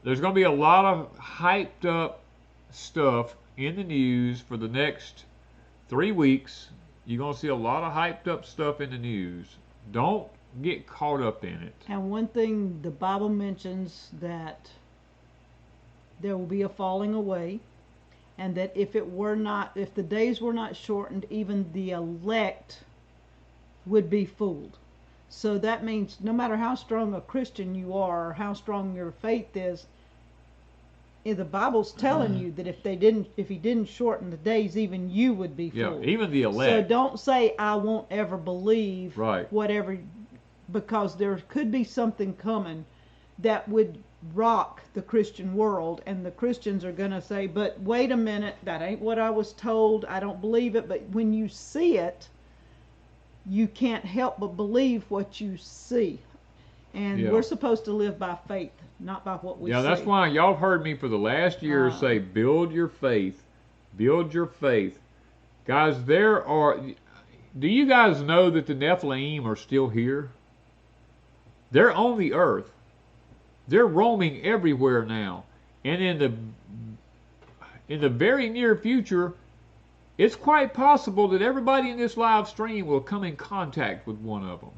There's going to be a lot of hyped up stuff in the news for the next 3 weeks. You're going to see a lot of hyped up stuff in the news. Don't get caught up in it. And one thing the Bible mentions, that there will be a falling away, and that if the days were not shortened, even the elect would be fooled. So that means no matter how strong a Christian you are, or how strong your faith is, the Bible's telling you that if He didn't shorten the days, even you would be fooled. Yeah, even the elect. So don't say, I won't ever believe right. whatever, because there could be something coming that would rock the Christian world, and the Christians are going to say, but wait a minute, that ain't what I was told, I don't believe it. But when you see it, you can't help but believe what you see. And we're supposed to live by faith, not by what we see. Yeah, that's why y'all heard me for the last year say, build your faith. Build your faith. Guys, do you guys know that the Nephilim are still here? They're on the earth. They're roaming everywhere now. And in the very near future, it's quite possible that everybody in this live stream will come in contact with one of them.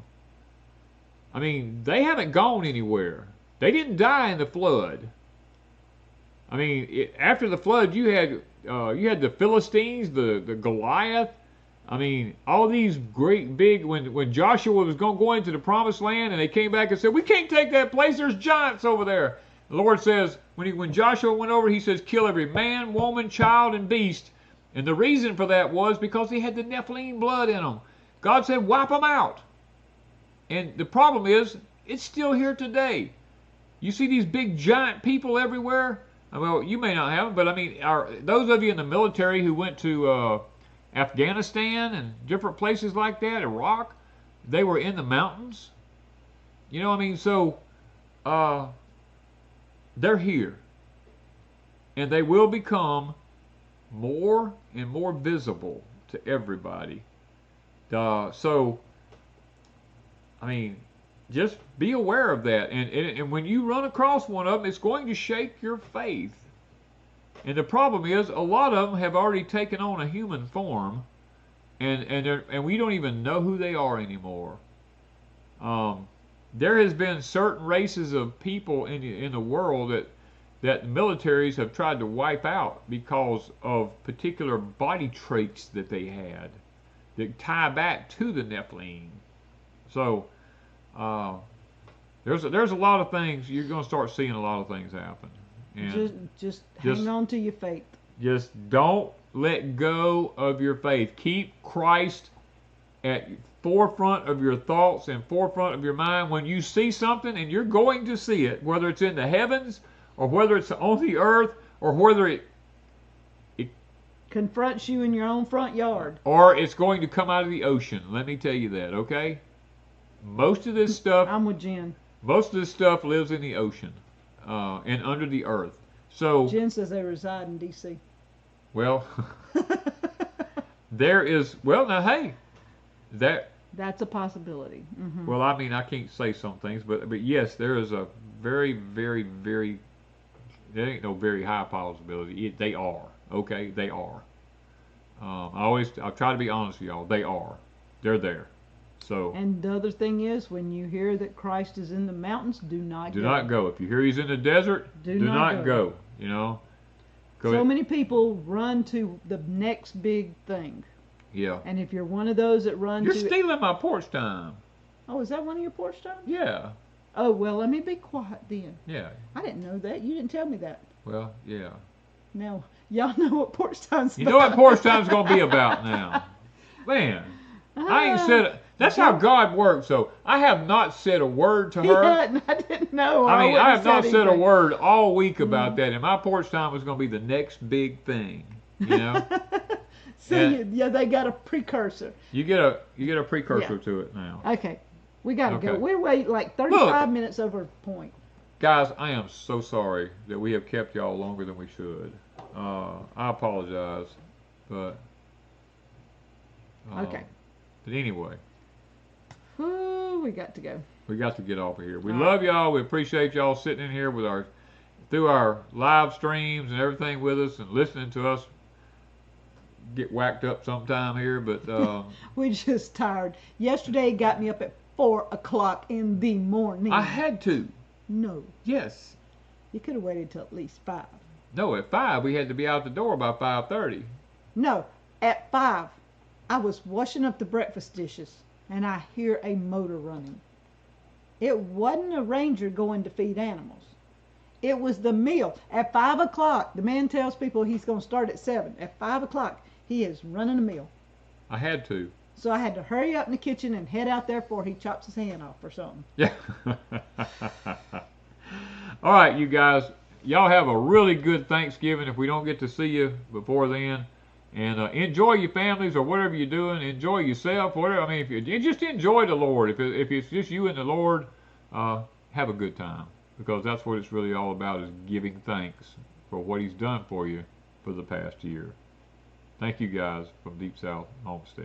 I mean, they haven't gone anywhere. They didn't die in the flood. I mean, after the flood, you had the Philistines, the Goliath. I mean, all these great big, when Joshua was going to go into the promised land, and they came back and said, we can't take that place, there's giants over there. The Lord says, when Joshua went over, He says, kill every man, woman, child, and beast. And the reason for that was because they had the Nephilim blood in them. God said, wipe them out. And the problem is, it's still here today. You see these big giant people everywhere? Well, you may not have them, but I mean, those of you in the military who went to Afghanistan and different places like that, Iraq, they were in the mountains. So they're here. And they will become more and more visible to everybody. Just be aware of that. And when you run across one of them, it's going to shake your faith. And the problem is, a lot of them have already taken on a human form, and we don't even know who they are anymore. There has been certain races of people in the world that the militaries have tried to wipe out because of particular body traits that they had that tie back to the Nephilim. So there's a lot of things. You're going to start seeing a lot of things happen. And just hang on to your faith. Just don't let go of your faith. Keep Christ at forefront of your thoughts and forefront of your mind. When you see something, and you're going to see it, whether it's in the heavens or whether it's on the earth or whether it confronts you in your own front yard, or it's going to come out of the ocean. Let me tell you that, okay? Most of this stuff, I'm with Jen. Most of this stuff lives in the ocean and under the earth. So Jen says they reside in D.C. Well, there is. Well, now, hey, that's a possibility. Mm-hmm. Well, I mean, I can't say some things, but yes, there is a very, very, very. There ain't no very high possibility. They are. Okay, they are. I try to be honest with y'all. They are. They're there. So. And the other thing is, when you hear that Christ is in the mountains, do not go. Do not go. If you hear He's in the desert, do not go. You know. So many people run to the next big thing. Yeah. And if you're one of those that run You're stealing my porch time. Oh, is that one of your porch times? Yeah. Oh, well, let me be quiet then. Yeah. I didn't know that. You didn't tell me that. Well, yeah. Now, y'all know what porch time's You about. know what porch time's going to be about now. Man, I ain't said... That's how God works, so I have not said a word to her. Yeah, I didn't know. I mean, I have not said a anything. word all week about that, and my porch time was going to be the next big thing, you know? So yeah, they got a precursor. You get a precursor to it now. Okay, we got to go. Okay. We're waiting like 35 minutes over point. Guys, I am so sorry that we have kept y'all longer than we should. I apologize, but okay. But anyway. Ooh, we got to go. We got to get off of here. We love y'all. We appreciate y'all sitting in here with through our live streams and everything with us and listening to us get whacked up sometime here. But we're just tired. Yesterday got me up at 4 o'clock in the morning. I had to. No. Yes. You could have waited till at least 5. No, at 5 we had to be out the door by 5:30. No, at 5 I was washing up the breakfast dishes. And I hear a motor running. It wasn't a ranger going to feed animals. It was the meal. At 5 o'clock, the man tells people he's going to start at 7. At 5 o'clock, he is running a meal. I had to. So I had to hurry up in the kitchen and head out there before he chops his hand off or something. Yeah. All right, you guys. Y'all have a really good Thanksgiving if we don't get to see you before then. And enjoy your families or whatever you're doing. Enjoy yourself, whatever. I mean, if you just enjoy the Lord. If it's just you and the Lord, have a good time, because that's what it's really all about, is giving thanks for what He's done for you for the past year. Thank you guys from Deepsouth Homestead.